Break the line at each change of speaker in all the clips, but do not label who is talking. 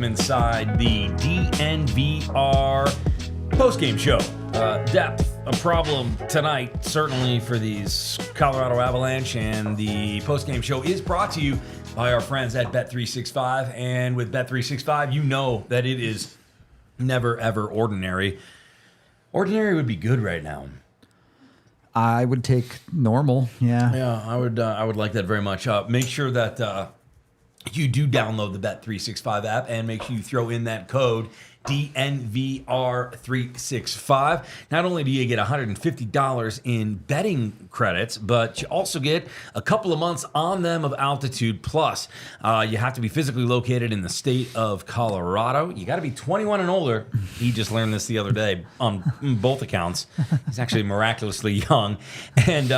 Inside the DNVR postgame show. Depth, a problem tonight, certainly for these Colorado Avalanche, and the postgame show is brought to you by our friends at Bet365. And with Bet365, you know that it is never, ever ordinary. Ordinary would be good right now.
I would take normal, yeah.
Yeah, I would like that very much. Make sure that you do download the Bet365 app and make sure you throw in that code DNVR365. Not only do you get $150 in betting credits, but you also get a couple of months on them of altitude. Plus, you have to be physically located in the state of Colorado. You got to be 21 and older. He just learned this the other day on both accounts. He's actually miraculously young. And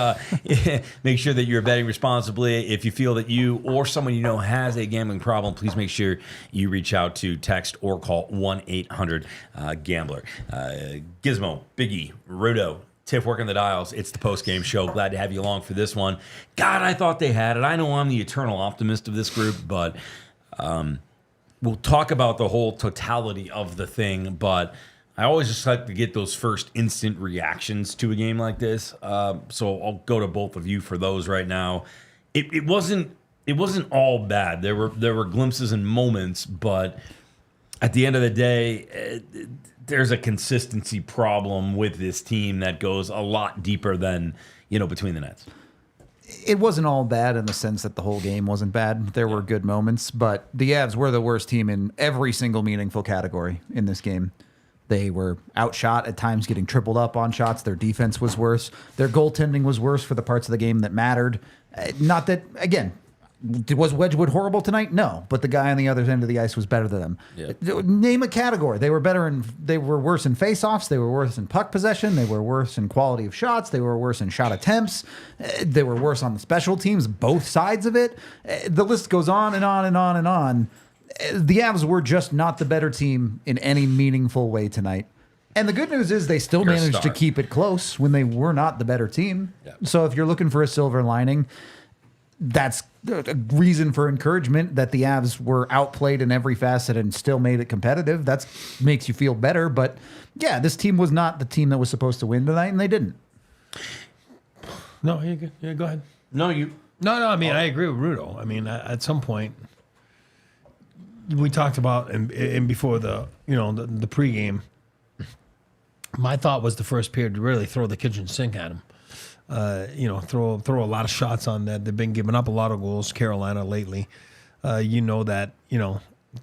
make sure that you're betting responsibly. If you feel that you or someone you know has a gambling problem, please make sure you reach out to text or call 1-800-GAMBLER. Gizmo, Biggie, Rudo, Tiff working the dials. It's the post-game show. Glad to have you along for this one. God, I thought they had it. I know I'm the eternal optimist of this group, but we'll talk about the whole totality of the thing, but I always just like to get those first instant reactions to a game like this. So I'll go to both of you for those right now. It wasn't all bad. There were glimpses and moments, but at the end of the day, there's a consistency problem with this team that goes a lot deeper than, between the nets.
It wasn't all bad in the sense that the whole game wasn't bad. There were good moments, but the Avs were the worst team in every single meaningful category in this game. They were outshot at times, getting tripled up on shots. Their defense was worse. Their goaltending was worse for the parts of the game that mattered. Not that, again, was Wedgwood horrible tonight? No, but the guy on the other end of the ice was better than them. Yeah. Name a category. They were worse in face-offs. They were worse in puck possession. They were worse in quality of shots. They were worse in shot attempts. They were worse on the special teams, both sides of it. The list goes on and on and on and on. The Avs were just not the better team in any meaningful way tonight. And the good news is they still managed to keep it close when they were not the better team. Yeah. So if you're looking for a silver lining, that's a reason for encouragement that the Avs were outplayed in every facet and still made it competitive. That makes you feel better. But, yeah, this team was not the team that was supposed to win tonight, and they didn't.
No, you're good. Yeah, go ahead.
No,
I mean, I agree with Rudo. I mean, at some point, we talked about, and before the pregame, my thought was the first period to really throw the kitchen sink at him. Throw a lot of shots on that. They've been giving up a lot of goals, Carolina, lately. That,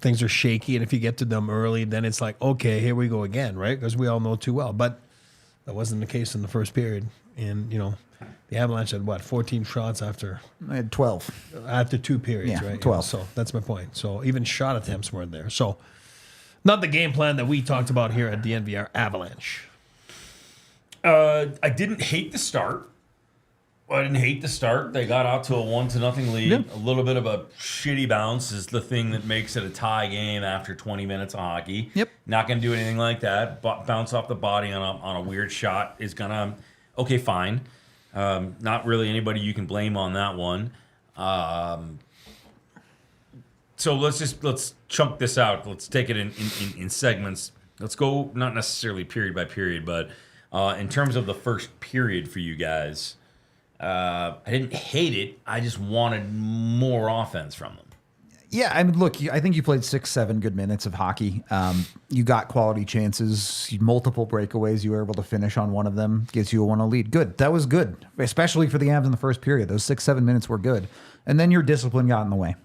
things are shaky, and if you get to them early, then it's like, okay, here we go again, right? Because we all know too well. But that wasn't the case in the first period. And, the Avalanche had, 14 shots after?
I had 12.
After two periods,
yeah,
right?
12.
So that's my point. So even shot attempts weren't there. So not the game plan that we talked about here at DNVR Avalanche.
I didn't hate the start. They got out to a 1-0 lead. Yep. A little bit of a shitty bounce is the thing that makes it a tie game after 20 minutes of hockey.
Yep.
Not going to do anything like that. Bounce off the body on a weird shot is going to, okay, fine. Not really anybody you can blame on that one. So let's chunk this out. Let's take it in segments. Let's go not necessarily period by period, but in terms of the first period for you guys, I didn't hate it. I just wanted more offense from them.
Yeah, I mean, look, I think you played 6-7 good minutes of hockey. You got quality chances, multiple breakaways. You were able to finish on one of them. Gives you a 1-0 lead. Good. That was good, especially for the Avs in the first period. Those 6-7 minutes were good. And then your discipline got in the way.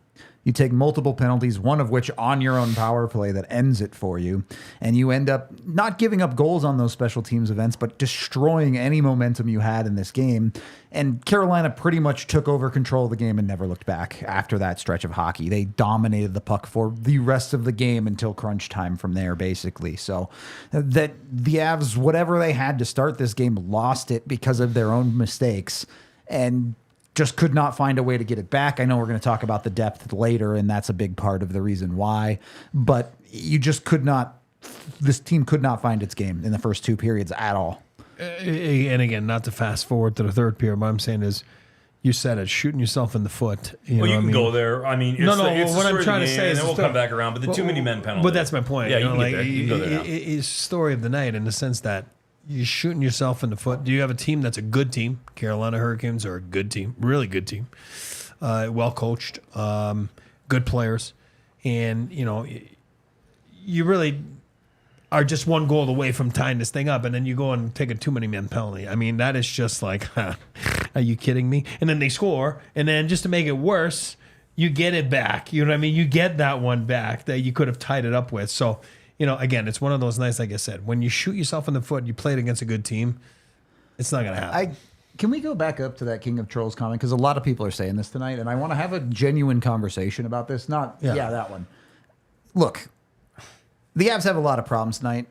You take multiple penalties, one of which on your own power play that ends it for you. And you end up not giving up goals on those special teams events, but destroying any momentum you had in this game. And Carolina pretty much took over control of the game and never looked back after that stretch of hockey. They dominated the puck for the rest of the game until crunch time from there, basically. So that the Avs, whatever they had to start this game, lost it because of their own mistakes. And just could not find a way to get it back. I know we're going to talk about the depth later, and that's a big part of the reason why. But you just could not, this team could not find its game in the first 2 periods at all.
And again, not to fast forward to the third period, what I'm saying is, you said it, shooting yourself in the foot.
You can go there. I mean, it's
what I'm trying to say is,
and then we'll come back around. But the too many men penalty.
But that's my point.
Yeah, you can get there. You can go there now.
It's story of the night in the sense that you're shooting yourself in the foot. Do you have a team that's a good team? Carolina Hurricanes are a good team, really good team, well coached, good players, and you really are just one goal away from tying this thing up, and then you go and take a too many men penalty. I mean, that is just like, are you kidding me? And then they score, and then just to make it worse, you get it back. You know what I mean? You get that one back that you could have tied it up with. So, again, it's one of those nights, like I said, when you shoot yourself in the foot, you play it against a good team, it's not going to happen.
Can we go back up to that King of Trolls comment? Because a lot of people are saying this tonight, and I want to have a genuine conversation about this. That one. Look, the Avs have a lot of problems tonight.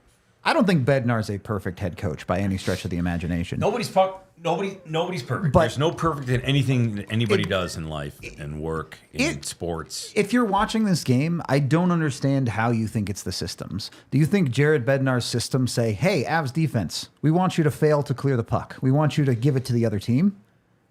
I don't think Bednar is a perfect head coach by any stretch of the imagination.
Nobody's perfect.
But
there's no perfect in anything that anybody does in life and work in sports.
If you're watching this game, I don't understand how you think it's the systems. Do you think Jared Bednar's systems say, hey, Avs defense, we want you to fail to clear the puck. We want you to give it to the other team?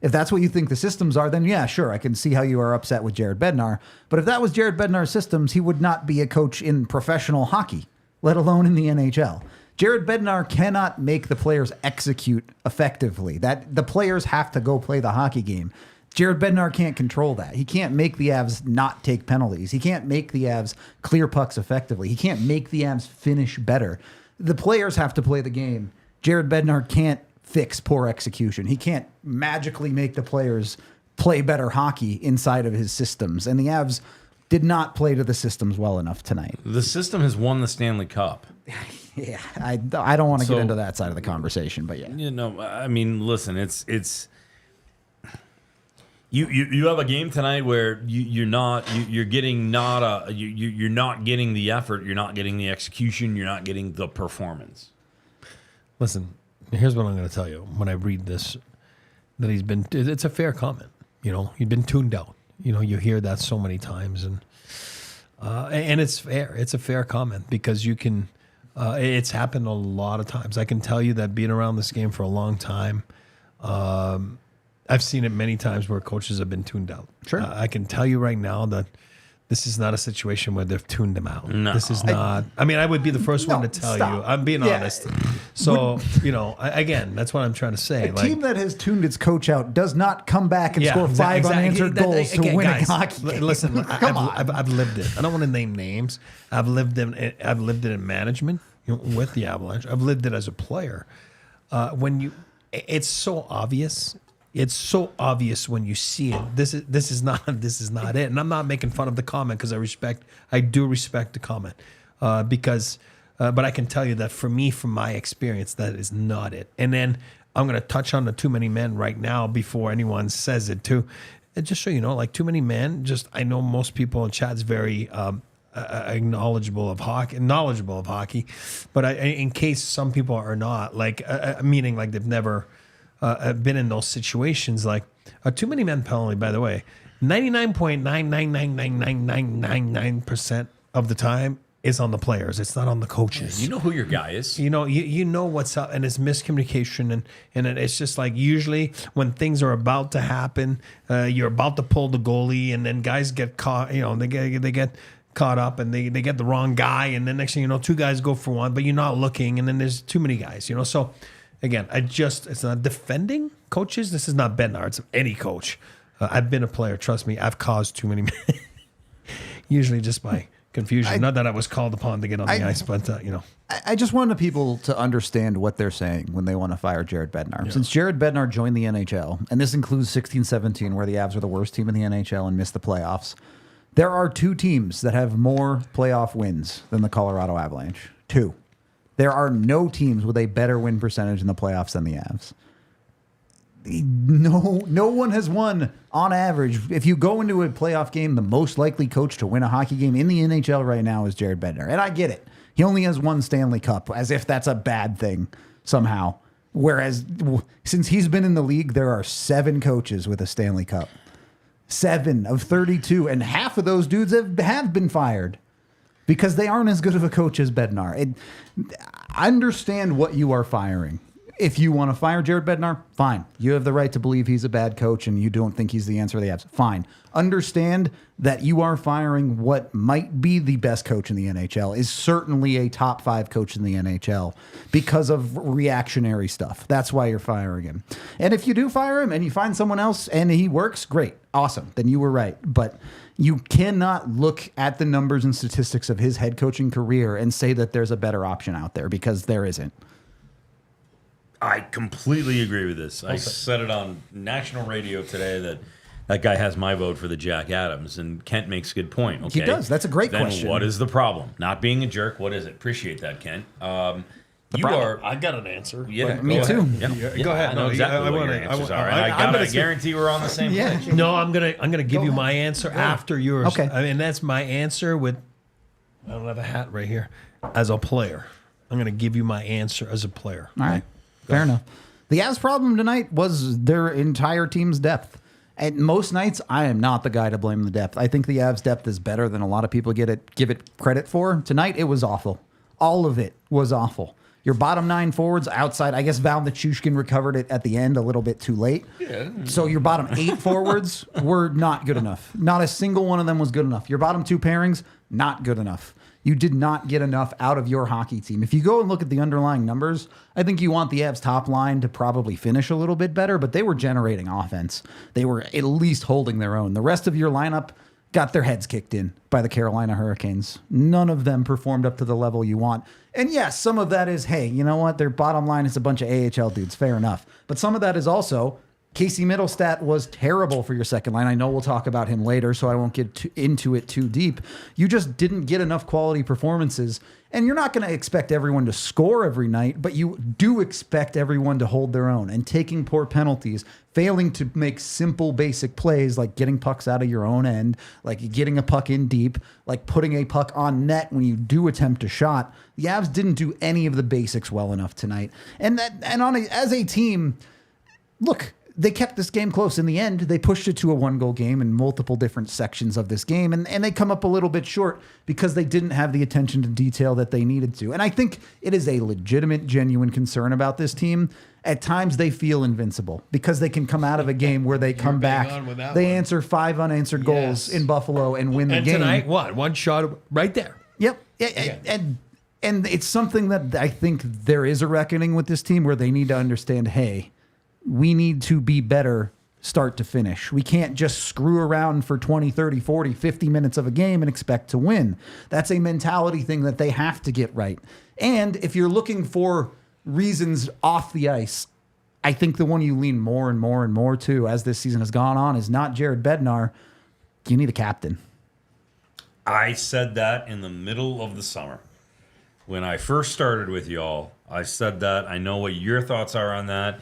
If that's what you think the systems are, then yeah, sure, I can see how you are upset with Jared Bednar. But if that was Jared Bednar's systems, he would not be a coach in professional hockey, let alone in the NHL. Jared Bednar cannot make the players execute effectively. That the players have to go play the hockey game. Jared Bednar can't control that. He can't make the Avs not take penalties. He can't make the Avs clear pucks effectively. He can't make the Avs finish better. The players have to play the game. Jared Bednar can't fix poor execution. He can't magically make the players play better hockey inside of his systems. And the Avs did not play to the systems well enough tonight.
The system has won the Stanley Cup.
Yeah, I don't want to get into that side of the conversation, but yeah.
I mean, listen, it's you have a game tonight where you're not getting the effort, you're not getting the execution, you're not getting the performance.
Listen, here's what I'm going to tell you. When I read this, that it's a fair comment. He's been tuned out. You hear that so many times, and it's fair. It's a fair comment because you can. It's happened a lot of times. I can tell you that being around this game for a long time, I've seen it many times where coaches have been tuned out.
Sure.
I can tell you right now that this is not a situation where they've tuned them out.
No.
This is not. I would be the first one to tell you. I'm being honest. So, again, that's what I'm trying to say.
A team that has tuned its coach out does not come back and score 5 unanswered goals to win a hockey game.
Listen, I've lived it. I don't want to name names. I've lived it in management with the Avalanche. I've lived it as a player. It's so obvious. It's so obvious when you see it. This is not it. And I'm not making fun of the comment because I do respect the comment but I can tell you that for me, from my experience, that is not it. And then I'm going to touch on the too many men right now before anyone says it too. And just so you know, like too many men. I know most people in chat's very knowledgeable of hockey, but in case some people are not, meaning like they've never. Been in those situations, like a too many men penalty, by the way, 99.9999999% of the time is on the players. It's not on the coaches.
You know who your guy is.
You know what's up, and it's miscommunication, and it's just like usually when things are about to happen, you're about to pull the goalie, and then guys get caught. They get caught up, and they get the wrong guy, and then next thing you know, 2 guys go for one, but you're not looking, and then there's too many guys. So. Again, it's not defending coaches. This is not Bednar. It's any coach. I've been a player. Trust me, I've caused too many, usually just by confusion. Not that I was called upon to get on the ice, but,
I just wanted people to understand what they're saying when they want to fire Jared Bednar. Yeah. Since Jared Bednar joined the NHL, and this includes 16-17, where the Avs are the worst team in the NHL and missed the playoffs, There are 2 teams that have more playoff wins than the Colorado Avalanche. 2. There are no teams with a better win percentage in the playoffs than the Avs. No one has won on average. If you go into a playoff game, the most likely coach to win a hockey game in the NHL right now is Jared Bednar. And I get it. He only has 1 Stanley Cup, as if that's a bad thing somehow. Whereas since he's been in the league, there are 7 coaches with a Stanley Cup. 7 of 32. And half of those dudes have been fired because they aren't as good of a coach as Bednar. I understand what you are firing. If you want to fire Jared Bednar, fine. You have the right to believe he's a bad coach and you don't think he's the answer to the Avs. Fine. Understand that you are firing what might be the best coach in the NHL, is certainly a top 5 coach in the NHL because of reactionary stuff. That's why you're firing him. And if you do fire him and you find someone else and he works, great. Awesome. Then you were right. But you cannot look at the numbers and statistics of his head coaching career and say that there's a better option out there, because there isn't.
I completely agree with this. I said it on national radio today that guy has my vote for the Jack Adams, and Kent makes a good point. Okay?
He does. That's a great question.
Then what is the problem? Not being a jerk. What is it? Appreciate that, Kent.
I got an answer.
Yeah,
Me too.
Go ahead.
I know exactly what your answers are. I guarantee we're on the same page.
No, I'm gonna give you my answer after yours.
Okay.
I mean, that's my answer with. I don't have a hat right here. As a player, I'm gonna give you my answer as a player.
All right. Fair enough. The Avs' problem tonight was their entire team's depth. And most nights, I am not the guy to blame the depth. I think the Avs' depth is better than a lot of people give it credit for. Tonight, it was awful. All of it was awful. Your bottom 9 forwards outside, I guess Val Nichushkin recovered it at the end a little bit too late. Yeah. So your bottom 8 forwards were not good enough. Not a single one of them was good enough. Your bottom 2 pairings, not good enough. You did not get enough out of your hockey team. If you go and look at the underlying numbers, I think you want the Avs top line to probably finish a little bit better, but they were generating offense. They were at least holding their own. The rest of your lineup got their heads kicked in by the Carolina Hurricanes. None of them performed up to the level you want. And yes, some of that is, hey, you know what? Their bottom line is a bunch of AHL dudes. Fair enough. But some of that is also Casey Middlestat was terrible for your second line. I know we'll talk about him later, so I won't get into it too deep. You just didn't get enough quality performances. And you're not going to expect everyone to score every night, but you do expect everyone to hold their own. And taking poor penalties, failing to make simple, basic plays like getting pucks out of your own end, like getting a puck in deep, like putting a puck on net when you do attempt a shot. The Avs didn't do any of the basics well enough tonight. As a team, look, they kept this game close. In the end, they pushed it to a 1-goal game in multiple different sections of this game, and they come up a little bit short because they didn't have the attention to detail that they needed to. And I think it is a legitimate, genuine concern about this team. At times, they feel invincible because they can come out of a game where they come back. They answer 5 unanswered goals in Buffalo and win the game.
And tonight, what? One shot right there.
Yep. And it's something that I think there is a reckoning with this team where they need to understand, hey, we need to be better start to finish. We can't just screw around for 20, 30, 40, 50 minutes of a game and expect to win. That's a mentality thing that they have to get right. And if you're looking for reasons off the ice, I think the one you lean more and more and more to as this season has gone on is not Jared Bednar. You need a captain.
I said that in the middle of the summer. When I first started with y'all, I said that. I know what your thoughts are on that.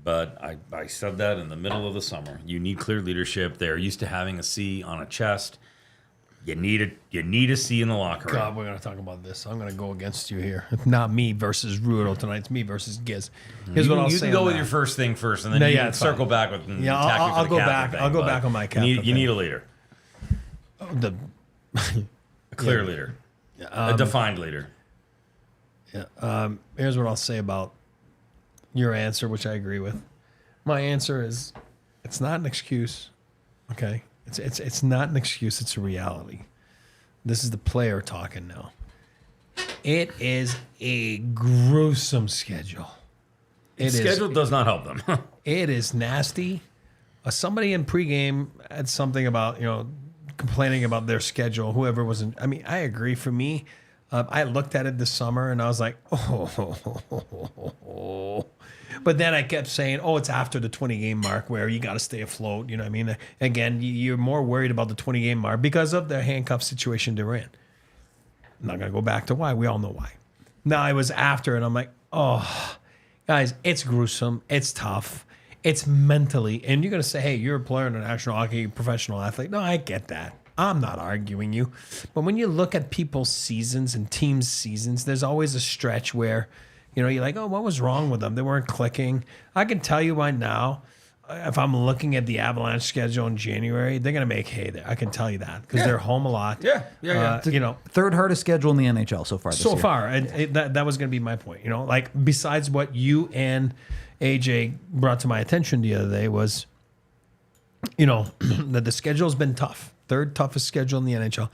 But I said that in the middle of the summer. You need clear leadership. They're used to having a C on a chest. You need a C in the locker room.
God, we're going to talk about this. I'm going to go against you here. It's not me versus Rudo tonight. It's me versus Giz. Here's what I'll say.
You can go with your first thing first, and then you can circle back with
I'll go back. I'll go back on my captain.
You need a leader. A clear leader. A defined leader.
Yeah. Here's what I'll say about your answer, which I agree with. My answer is, it's not an excuse. Okay, it's not an excuse. It's a reality. This is the player talking now. It is a gruesome schedule.
Schedule does not help them.
It is nasty. Somebody in pregame had something about complaining about their schedule. Whoever was in. I mean, I agree. For me, I looked at it this summer and I was like, oh. But then I kept saying, oh, it's after the 20-game mark where you got to stay afloat. You know what I mean? Again, you're more worried about the 20-game mark because of the handcuff situation they're in. I'm not going to go back to why. We all know why. Now, I was after, and I'm like, oh, guys, it's gruesome. It's tough. It's mentally. And you're going to say, hey, you're a player in the National Hockey, professional athlete. No, I get that. I'm not arguing you. But when you look at people's seasons and teams' seasons, there's always a stretch where, you're like, oh, what was wrong with them? They weren't clicking. I can tell you right now, if I'm looking at the Avalanche schedule in January, they're going to make hay there. I can tell you that because they're home a lot.
Yeah.
Third hardest schedule in the NHL so far this year.
And that was going to be my point. Like besides what you and AJ brought to my attention the other day was, that the schedule's been tough. Third toughest schedule in the NHL.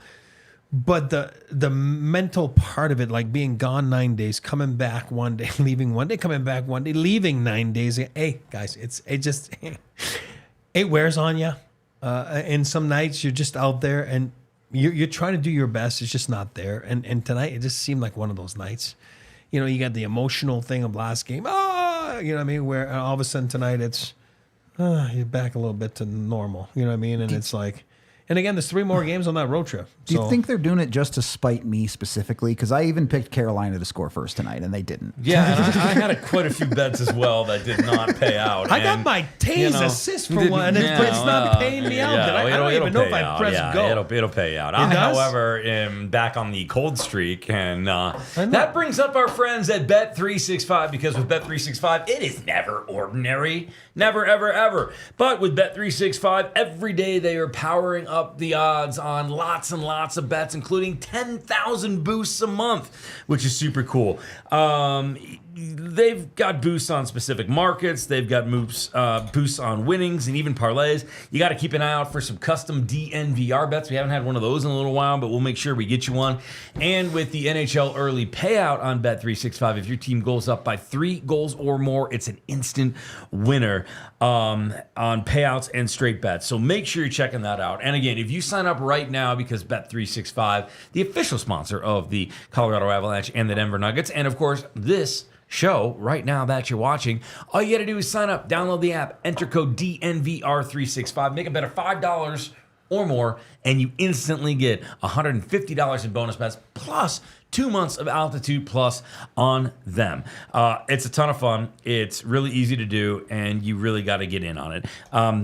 But the mental part of it, like being gone 9 days, coming back one day, leaving one day, coming back one day, leaving 9 days. Hey, guys, it wears on you. And some nights you're just out there and you're trying to do your best. It's just not there. And tonight, it just seemed like one of those nights. You got the emotional thing of last game. You know what I mean? Where all of a sudden tonight it's, you're back a little bit to normal. You know what I mean? And it's like... And again, there's 3 more games on that road trip.
Do you think they're doing it just to spite me specifically? Because I even picked Carolina to score first tonight, and they didn't.
Yeah, and I had quite a few bets as well that did not pay out.
I got my Taze assist for one, but it's not paying me out. I don't even know if I pressed go.
It'll pay out. I, however, am back on the cold streak, and that brings up our friends at Bet365, because with Bet365, it is never ordinary. Never, ever, ever. But with Bet365, every day they are powering up the odds on lots and lots of bets, including 10,000 boosts a month, which is super cool. They've got boosts on specific markets. They've got boosts on winnings and even parlays. You got to keep an eye out for some custom DNVR bets. We haven't had one of those in a little while, but we'll make sure we get you one. And with the NHL early payout on Bet365, if your team goes up by 3 goals or more, it's an instant winner on payouts and straight bets. So make sure you're checking that out. And again, if you sign up right now, because Bet365, the official sponsor of the Colorado Avalanche and the Denver Nuggets, and of course, this show right now that you're watching, all you got to do is sign up, download the app, enter code DNVR365, make a bet of $5 or more, and you instantly get $150 in bonus bets plus 2 months of Altitude Plus on them. It's a ton of fun. It's really easy to do, and you really got to get in on it.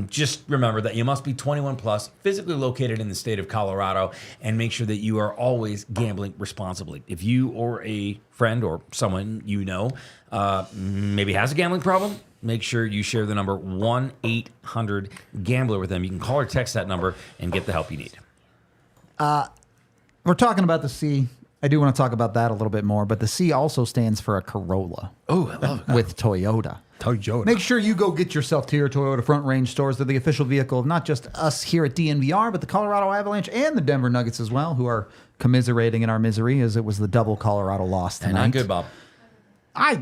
Just remember that you must be 21 plus, physically located in the state of Colorado, and make sure that you are always gambling responsibly. If you or a friend or someone you know maybe has a gambling problem, make sure you share the number 1-800-GAMBLER with them. You can call or text that number and get the help you need.
We're talking about the C. I do want to talk about that a little bit more, but the C also stands for a Corolla.
Oh, I love it.
With Toyota. Make sure you go get yourself to your Toyota Front Range stores. They're the official vehicle of not just us here at DNVR, but the Colorado Avalanche and the Denver Nuggets as well, who are commiserating in our misery as it was the double Colorado loss tonight.
Not good, Bob.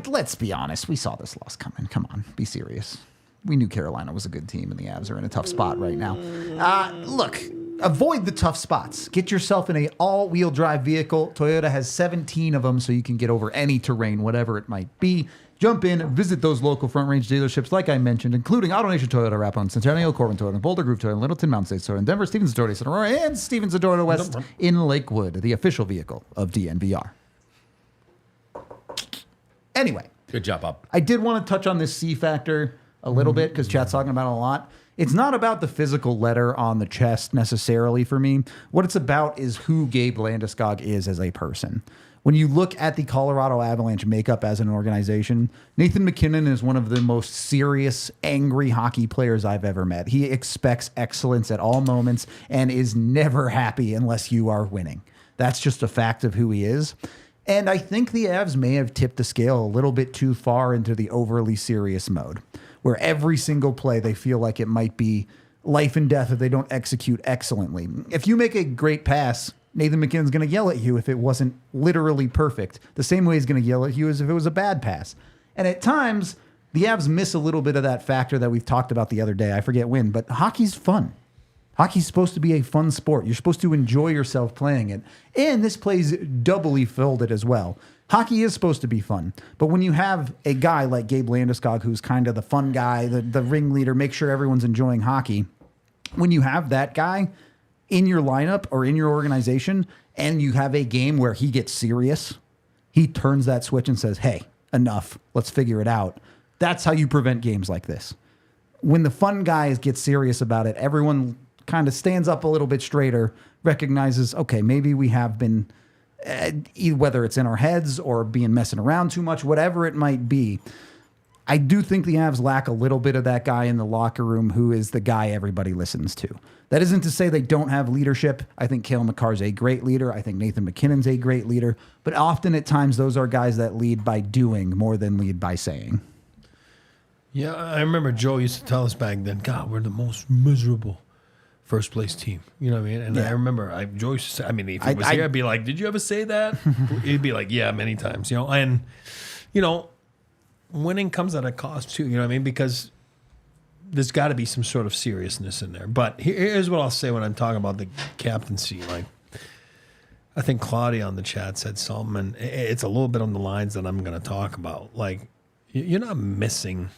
Let's be honest. We saw this loss coming. Come on, be serious. We knew Carolina was a good team, and the Avs are in a tough spot right now. Look, avoid the tough spots. Get yourself in an all-wheel drive vehicle. Toyota has 17 of them, so you can get over any terrain, whatever it might be. Jump in, visit those local Front Range dealerships, like I mentioned, including AutoNation Toyota, Rathbone, Centennial, Corbin Toyota, Boulder Group Toyota, Littleton Mountain State Toyota, Denver, Stevens Toyota, Sonora, and Stevens Toyota West in Lakewood, the official vehicle of DNVR. Anyway.
Good job, Bob.
I did want to touch on this C factor a little bit because chat's talking about it a lot. It's not about the physical letter on the chest necessarily for me. What it's about is who Gabe Landeskog is as a person. When you look at the Colorado Avalanche makeup as an organization, Nathan MacKinnon is one of the most serious, angry hockey players I've ever met. He expects excellence at all moments and is never happy unless you are winning. That's just a fact of who he is. And I think the Avs may have tipped the scale a little bit too far into the overly serious mode, where every single play they feel like it might be life and death if they don't execute excellently. If you make a great pass, Nathan MacKinnon's going to yell at you if it wasn't literally perfect, the same way he's going to yell at you as if it was a bad pass. And at times, the Avs miss a little bit of that factor that we've talked about the other day. I forget when, but hockey's fun. Hockey's supposed to be a fun sport. You're supposed to enjoy yourself playing it. And this plays doubly folded as well. Hockey is supposed to be fun. But when you have a guy like Gabe Landeskog, who's kind of the fun guy, the ringleader, make sure everyone's enjoying hockey, when you have that guy in your lineup or in your organization and you have a game where he gets serious, he turns that switch and says, hey, enough, let's figure it out. That's how you prevent games like this. When the fun guys get serious about it, everyone kind of stands up a little bit straighter, recognizes, okay, maybe we have been, whether it's in our heads or being messing around too much, whatever it might be. I do think the Avs lack a little bit of that guy in the locker room who is the guy everybody listens to. That isn't to say they don't have leadership. I think Cale Makar's a great leader. I think Nathan McKinnon's a great leader. But often at times those are guys that lead by doing more than lead by saying.
Yeah, I remember Joe used to tell us back then, God, we're the most miserable first place team. You know what I mean? And
Yeah.
I remember Joe used to say, I mean, if he was here, I'd be like, did you ever say that? He'd be like, yeah, many times, you know. And, you know, winning comes at a cost too, you know what I mean? Because there's got to be some sort of seriousness in there. But here's what I'll say when I'm talking about the captaincy. Like, I think Claudia on the chat said something, and it's a little bit on the lines that I'm going to talk about. Like, you're not missing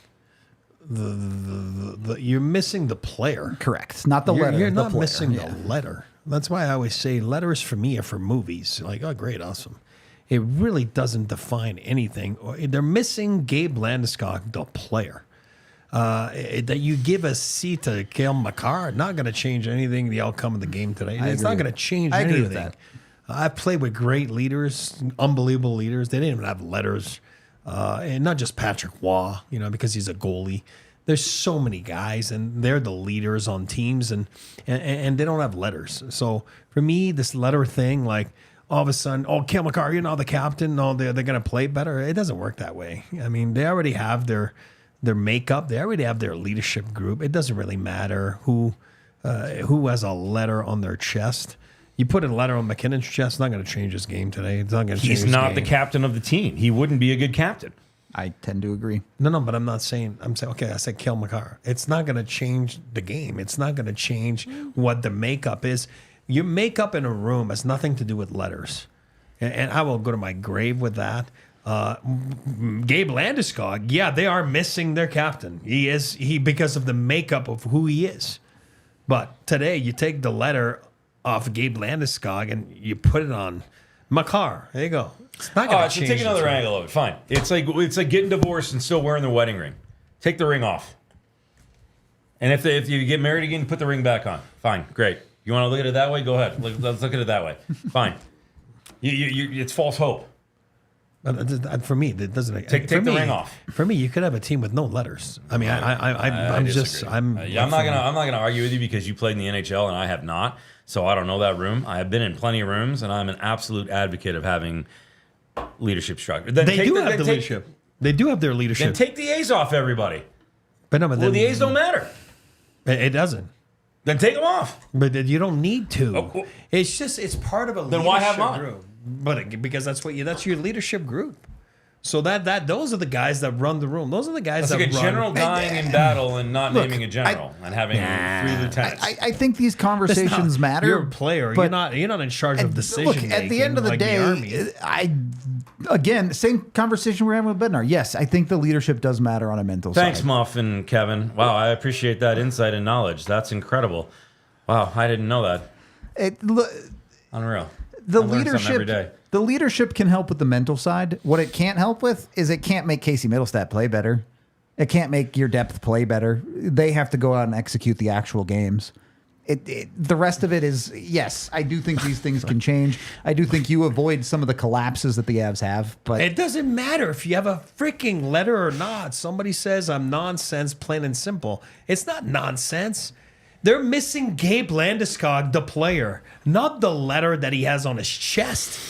you're missing the player.
Correct. Not the letter.
You're
the
not
player.
missing
Yeah.
the letter. That's why I always say letters for me are for movies. Like, oh, great, awesome. It really doesn't define anything. They're missing Gabe Landeskog, the player. That you give a seat to Cale Makar, not going to change anything, the outcome of the game today. It's not going to change
I
anything.
agree with that.
I've played with great leaders, unbelievable leaders. They didn't even have letters. And not just Patrick Waugh, you know, because he's a goalie. There's so many guys, and they're the leaders on teams, and they don't have letters. So for me, this letter thing, like all of a sudden, oh, Cale Makar, you're now the captain. No, they're going to play better. It doesn't work that way. I mean, they already have their makeup. They already have their leadership group. It doesn't really matter who has a letter on their chest. You put a letter on McKinnon's chest, it's not going to change his game today. It's not going to change
He's
his
not
game.
the captain of the team. He wouldn't be a good captain.
I tend to agree.
No, but I'm saying, okay, I said Cale Makar. It's not going to change the game. It's not going to change what the makeup is. Your makeup in a room has nothing to do with letters. And I will go to my grave with that. Gabe Landeskog, yeah, they are missing their captain. He because of the makeup of who he is. But today, you take the letter off Gabe Landeskog and you put it on Makar. There you go. It's not going to
So
change.
take another
the
angle of it. Fine. It's like getting divorced and still wearing the wedding ring. Take the ring off. And if you get married again, put the ring back on. Fine. Great. You want to look at it that way? Go ahead. Let's look at it that way. Fine. It's false hope.
But for me, that doesn't
Take the ring off.
For me, you could have a team with no letters. I mean, I'm
disagree. I'm not gonna argue with you because you played in the NHL and I have not. So I don't know that room. I have been in plenty of rooms, and I'm an absolute advocate of having leadership structure. Then
They do have the leadership. They do have their leadership.
Then take the A's off everybody.
But
Well, the A's don't matter.
It doesn't.
Then take them off.
But you don't need to.
Oh.
It's part of a
Then
leadership
why have mine?
group. But because that's your leadership group. So that those are the guys that run the room. Those are the guys
That's
that
like a
run.
general dying in battle and not naming a general and having 3 lieutenants.
I think these conversations matter.
You're a player.
but
You're not in charge of decision
look,
making.
at the end of the
like
day,
Army.
again, same conversation we're having with Bednar. Yes, I think the leadership does matter on a mental
Thanks,
side.
Muff and Kevin. Wow, I appreciate that insight and knowledge. That's incredible. Wow, I didn't know that. Unreal.
The
I learn something every
leadership,
day.
the leadership can help with the mental side. What it can't help with is it can't make Casey Middlestat play better. It can't make your depth play better. They have to go out and execute the actual games. The rest of it is, yes, I do think these things can change. I do think you avoid some of the collapses that the Avs have, but
It doesn't matter if you have a freaking letter or not. Somebody says I'm nonsense, plain and simple. It's not nonsense. They're missing Gabe Landeskog, the player, not the letter that he has on his chest.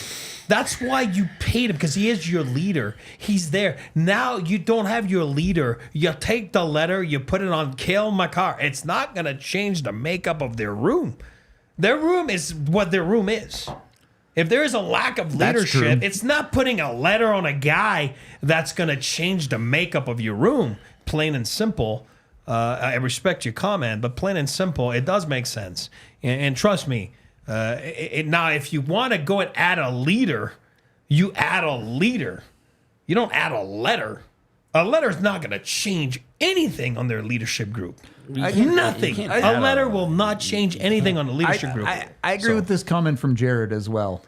That's why you paid him, because he is your leader. He's there. Now you don't have your leader. You take the letter, you put it on Cale Makar. It's not going to change the makeup of their room. Their room is what their room is. If there is a lack of
That's
leadership,
true.
it's not putting a letter on a guy that's going to change the makeup of your room, plain and simple. I respect your comment, but plain and simple, it does make sense. And trust me, now if you want to go and add a leader, you add a leader. You don't add a letter. A letter is not going to change anything on their leadership group. Nothing. A letter will not change anything on the leadership group.
I agree with this comment from Jared as well.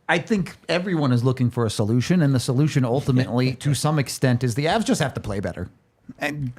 I think everyone is looking for a solution, and the solution ultimately, to some extent, is the Avs just have to play better. And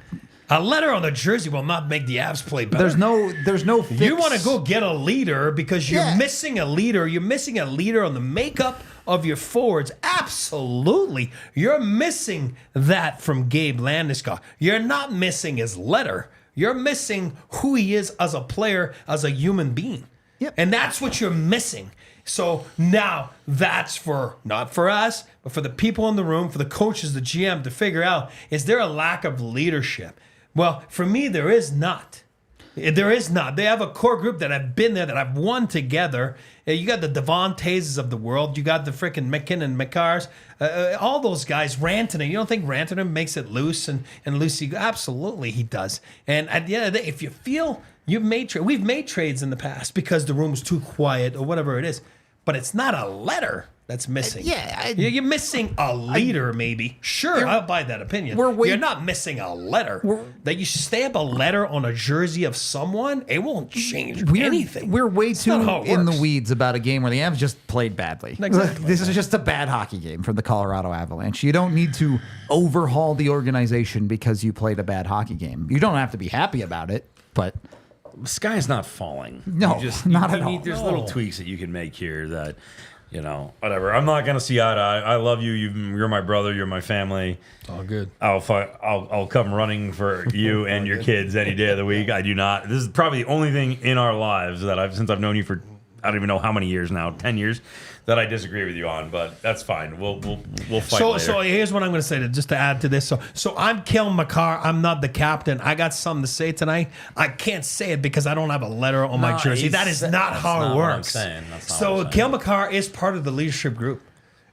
a letter on the jersey will not make the Avs play better.
There's no fix.
You want to go get a leader because you're missing a leader. You're missing a leader on the makeup of your forwards. Absolutely. You're missing that from Gabe Landeskog. You're not missing his letter. You're missing who he is as a player, as a human being.
Yep.
And that's what you're missing. So now that's for, not for us, but for the people in the room, for the coaches, the GM to figure out, is there a lack of leadership? Well, for me, there is not. There is not. They have a core group that have been there, that have won together. You got the Devontae's of the world. You got the freaking McKinnon, McCarrs, all those guys. Rantanen. You don't think Rantanen makes it loose and loosey? Absolutely, he does. And at the end of the day, if you feel we've made trades in the past because the room's too quiet or whatever it is, but it's not a letter that's missing. You're missing a leader, maybe. Sure, I'll buy that opinion. You're not missing a letter. That you stamp a letter on a jersey of someone, it won't change anything.
We're way too in the weeds about a game where the Avs just played badly.
Exactly.
This is just a bad hockey game from the Colorado Avalanche. You don't need to overhaul the organization because you played a bad hockey game. You don't have to be happy about it, but
The sky's not falling.
No, not at all.
There's little tweaks that you can make here that, whatever. I'm not gonna see eye to eye. I love you. You're my brother. You're my family.
It's all good.
I'll come running for you and your kids any day of the week. I do not. This is probably the only thing in our lives that since I've known you for I don't even know how many years now, 10 years, that I disagree with you on, but that's fine. We'll fight later.
So here's what I'm going to say just to add to this. So I'm Cale Makar. I'm not the captain. I got something to say tonight. I can't say it because I don't have a letter on my jersey. That is not how it works. So Cale Makar is part of the leadership group.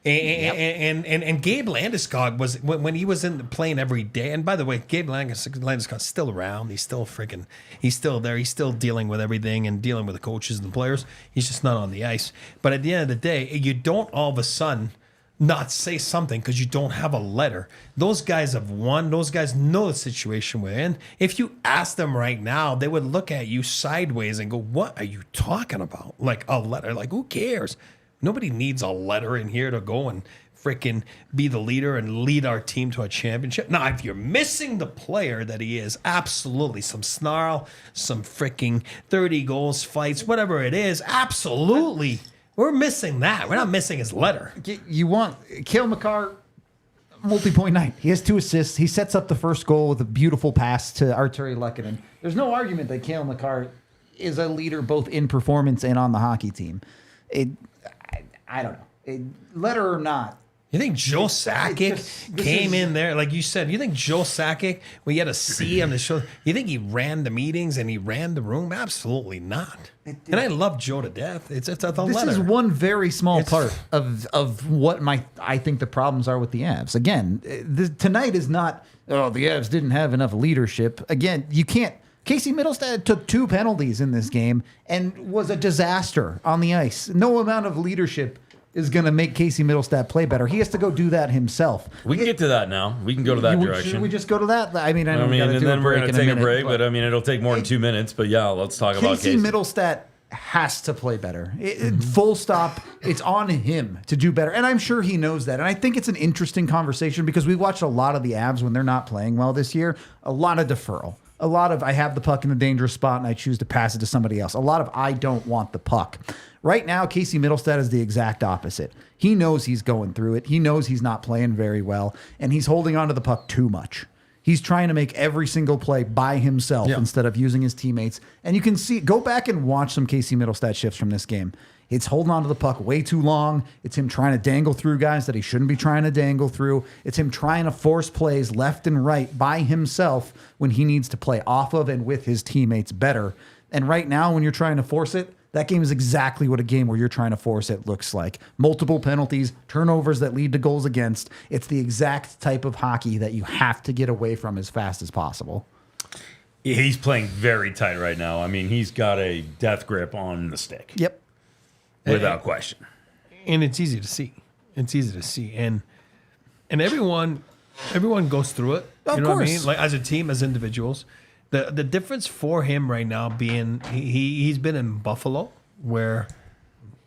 And Gabe Landeskog was when he was playing every day. And by the way, Gabe Landeskog's still around. He's still there. He's still dealing with everything and dealing with the coaches and the players. He's just not on the ice. But at the end of the day, you don't all of a sudden not say something because you don't have a letter. Those guys have won. Those guys know the situation we're in. If you ask them right now, they would look at you sideways and go, "What are you talking about? Like a letter? Like who cares?" Nobody needs a letter in here to go and freaking be the leader and lead our team to a championship. Now, if you're missing the player that he is, absolutely. Some snarl, some freaking 30 goals, fights, whatever it is, absolutely. We're missing that. We're not missing his letter.
You want Cale Makar, multi-point night. He has 2 assists. He sets up the first goal with a beautiful pass to Arturi Lehkonen. There's no argument that Cale Makar is a leader both in performance and on the hockey team. I don't know. Letter or not.
You think Joe Sakic came in there, like you said, you think Joe Sakic, we had a C on the show, you think he ran the meetings and he ran the room? Absolutely not. And I love Joe to death. It's a letter.
This is one very small part of what I think the problems are with the Avs. Again, tonight is not, the Avs didn't have enough leadership. Again, you can't. Casey Middlestad took 2 penalties in this game and was a disaster on the ice. No amount of leadership is going to make Casey Middlestad play better. He has to go do that himself.
We can get to that now. We can go to that direction.
Should we just go to that? I mean,
and then we're going to take a break, but I mean, it'll take more than 2 minutes. But yeah, let's talk about Casey.
Casey Middlestad has to play better. Full stop. It's on him to do better. And I'm sure he knows that. And I think it's an interesting conversation because we watched a lot of the Avs when they're not playing well this year. A lot of deferral. A lot of I have the puck in the dangerous spot and I choose to pass it to somebody else. A lot of I don't want the puck. Right now, Casey Middlestad is the exact opposite. He knows he's going through it. He knows he's not playing very well, and he's holding on to the puck too much. He's trying to make every single play by himself instead of using his teammates. And you can see, go back and watch some Casey Middlestad shifts from this game. It's holding on to the puck way too long. It's him trying to dangle through guys that he shouldn't be trying to dangle through. It's him trying to force plays left and right by himself when he needs to play off of and with his teammates better. And right now, when you're trying to force it, that game is exactly what a game where you're trying to force it looks like. Multiple penalties, turnovers that lead to goals against. It's the exact type of hockey that you have to get away from as fast as possible.
He's playing very tight right now. I mean, he's got a death grip on the stick.
Yep.
Without question.
And it's easy to see. It's easy to see. And everyone goes through it.
Of
You know what I
course.
mean? Like as a team, as individuals. The difference for him right now being he's been in Buffalo where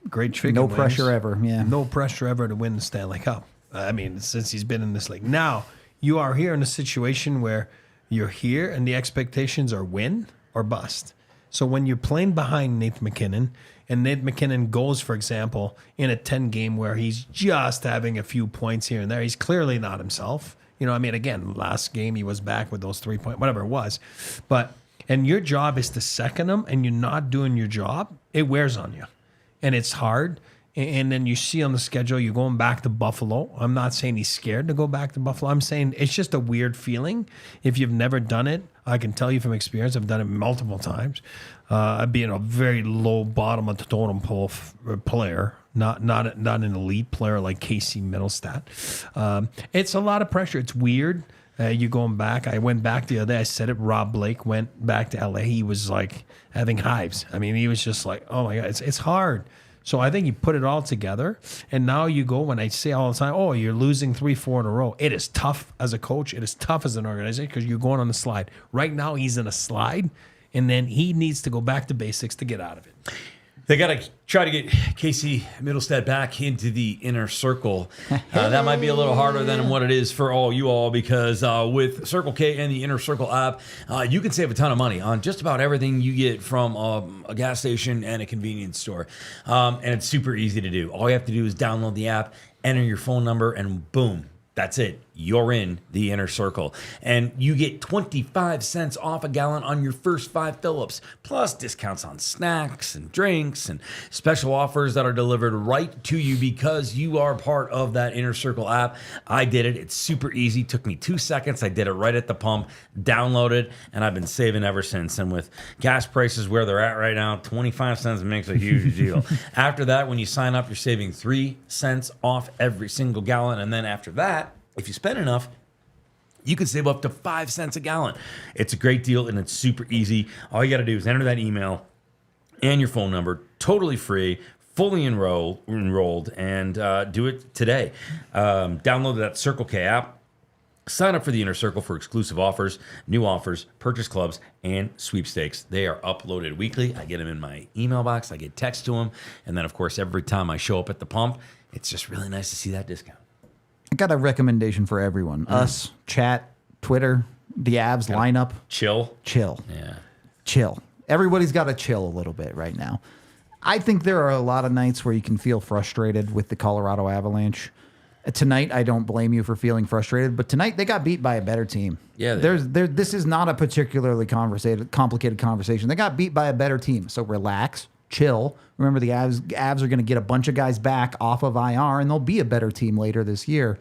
great chicken
No
wings,
pressure ever. Yeah.
no pressure ever to win the Stanley Cup. I mean, since he's been in this league. Now you are here in a situation where you're here and the expectations are win or bust. So when you're playing behind Nate McKinnon, and Nate McKinnon goes, for example, in a 10 game where he's just having a few points here and there, he's clearly not himself. You know, I mean, again, last game he was back with those 3 point, whatever it was. And your job is to second him and you're not doing your job, it wears on you. And it's hard. And then you see on the schedule, you're going back to Buffalo. I'm not saying he's scared to go back to Buffalo. I'm saying it's just a weird feeling. If you've never done it, I can tell you from experience, I've done it multiple times. Being a very low bottom of the totem pole player, not an elite player like Casey Middlestat. It's a lot of pressure. It's weird. You're going back. I went back the other day. I said it. Rob Blake went back to LA. He was like having hives. I mean, he was just like, oh my God, it's hard. So I think you put it all together, and now you go, when I say all the time, oh, you're losing 3-4 in a row. It is tough as a coach. It is tough as an organization because you're going on the slide. Right now he's in a slide, and then he needs to go back to basics to get out of it.
They got to try to get Casey Middlestat back into the inner circle. That might be a little harder than what it is for all you all because with Circle K and the Inner Circle app, you can save a ton of money on just about everything you get from a gas station and a convenience store. And it's super easy to do. All you have to do is download the app, enter your phone number, and boom, that's it. You're in the inner circle. And you get 25 cents off a gallon on your first 5 fill-ups, plus discounts on snacks and drinks and special offers that are delivered right to you because you are part of that inner circle app. I did it. It's super easy. Took me 2 seconds. I did it right at the pump, downloaded, and I've been saving ever since. And with gas prices where they're at right now, 25 cents makes a huge deal. After that, when you sign up, you're saving 3 cents off every single gallon. And then after that, if you spend enough, you can save up to 5 cents a gallon. It's a great deal and it's super easy. All you got to do is enter that email and your phone number, totally free, fully enrolled, and do it today. Download that Circle K app. Sign up for the Inner Circle for exclusive offers, new offers, purchase clubs, and sweepstakes. They are uploaded weekly. I get them in my email box. I get text to them. And then, of course, every time I show up at the pump, it's just really nice to see that discount.
I got a recommendation for everyone. Us, chat, Twitter, the Avs lineup.
Chill.
Yeah. Chill. Everybody's got to chill a little bit right now. I think there are a lot of nights where you can feel frustrated with the Colorado Avalanche. Tonight, I don't blame you for feeling frustrated, but tonight they got beat by a better team.
Yeah,
this is not a particularly complicated conversation. They got beat by a better team, so relax. Chill. Remember, the Avs are going to get a bunch of guys back off of IR, and they'll be a better team later this year.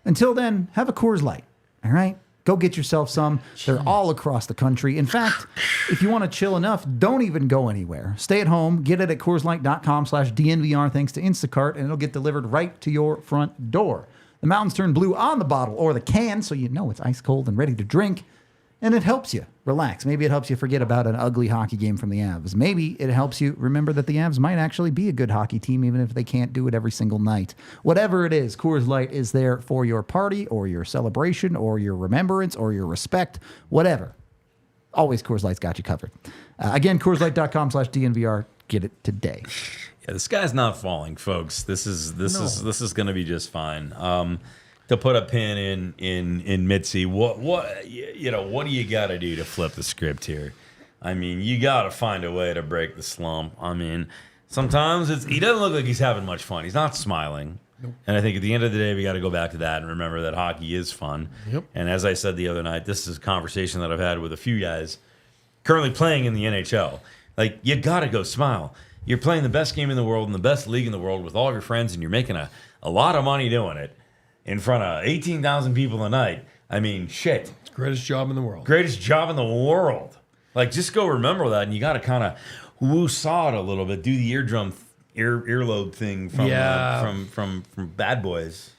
Until then, have a Coors Light. All right? Go get yourself some. They're all across the country. In fact, if you want to chill enough, don't even go anywhere. Stay at home. Get it at CoorsLight.com/DNVR thanks to Instacart, and it'll get delivered right to your front door. The mountains turn blue on the bottle or the can, so you know it's ice cold and ready to drink. And it helps you relax. Maybe it helps you forget about an ugly hockey game from the Avs. Maybe it helps you remember that the Avs might actually be a good hockey team, even if they can't do it every single night. Whatever it is, Coors Light is there for your party or your celebration or your remembrance or your respect, whatever. Always Coors Light's got you covered. Again, CoorsLight.com/DNVR. Get it today.
Yeah, the sky's not falling, folks. This is going to be just fine. To put a pin in Mitzi, what do you got to do to flip the script here? I mean, you got to find a way to break the slump. I mean, sometimes he doesn't look like he's having much fun. He's not smiling. Nope. And I think at the end of the day, we got to go back to that and remember that hockey is fun.
Yep.
And as I said the other night, this is a conversation that I've had with a few guys currently playing in the NHL. Like, you got to go smile. You're playing the best game in the world and the best league in the world with all of your friends, and you're making a lot of money doing it. In front of 18,000 people a night. I mean, shit.
It's the greatest job in the world.
Greatest job in the world. Like, just go remember that, and you got to kind of woo-saw it a little bit. Do the earlobe thing from Bad Boys.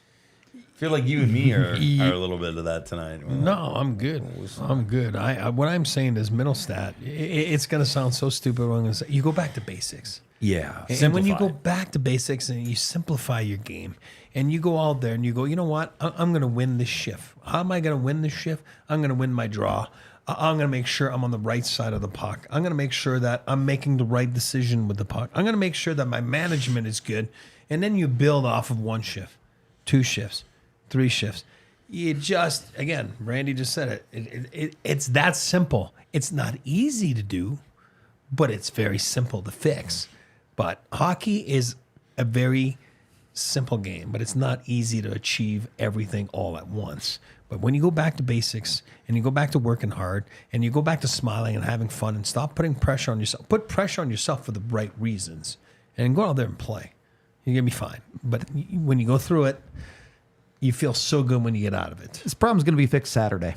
feel like you and me are a little bit of that tonight.
No, I'm good. I'm good. I what I'm saying is Middlestat. It's going to sound so stupid. What I'm going to say. You go back to basics.
Yeah.
And when you go back to basics and you simplify your game, and you go out there and you go, you know what? I'm going to win this shift. How am I going to win this shift? I'm going to win my draw. I'm going to make sure I'm on the right side of the puck. I'm going to make sure that I'm making the right decision with the puck. I'm going to make sure that my management is good. And then you build off of 1 shift, 2 shifts, 3 shifts. You just, again, Randy just said it. It's that simple. It's not easy to do, but it's very simple to fix. But hockey is a very simple game, but it's not easy to achieve everything all at once. But when you go back to basics and you go back to working hard and you go back to smiling and having fun and stop putting pressure on yourself, put pressure on yourself for the right reasons and go out there and play. You're going to be fine. But when you go through it, you feel so good when you get out of it.
This problem's going to be fixed Saturday.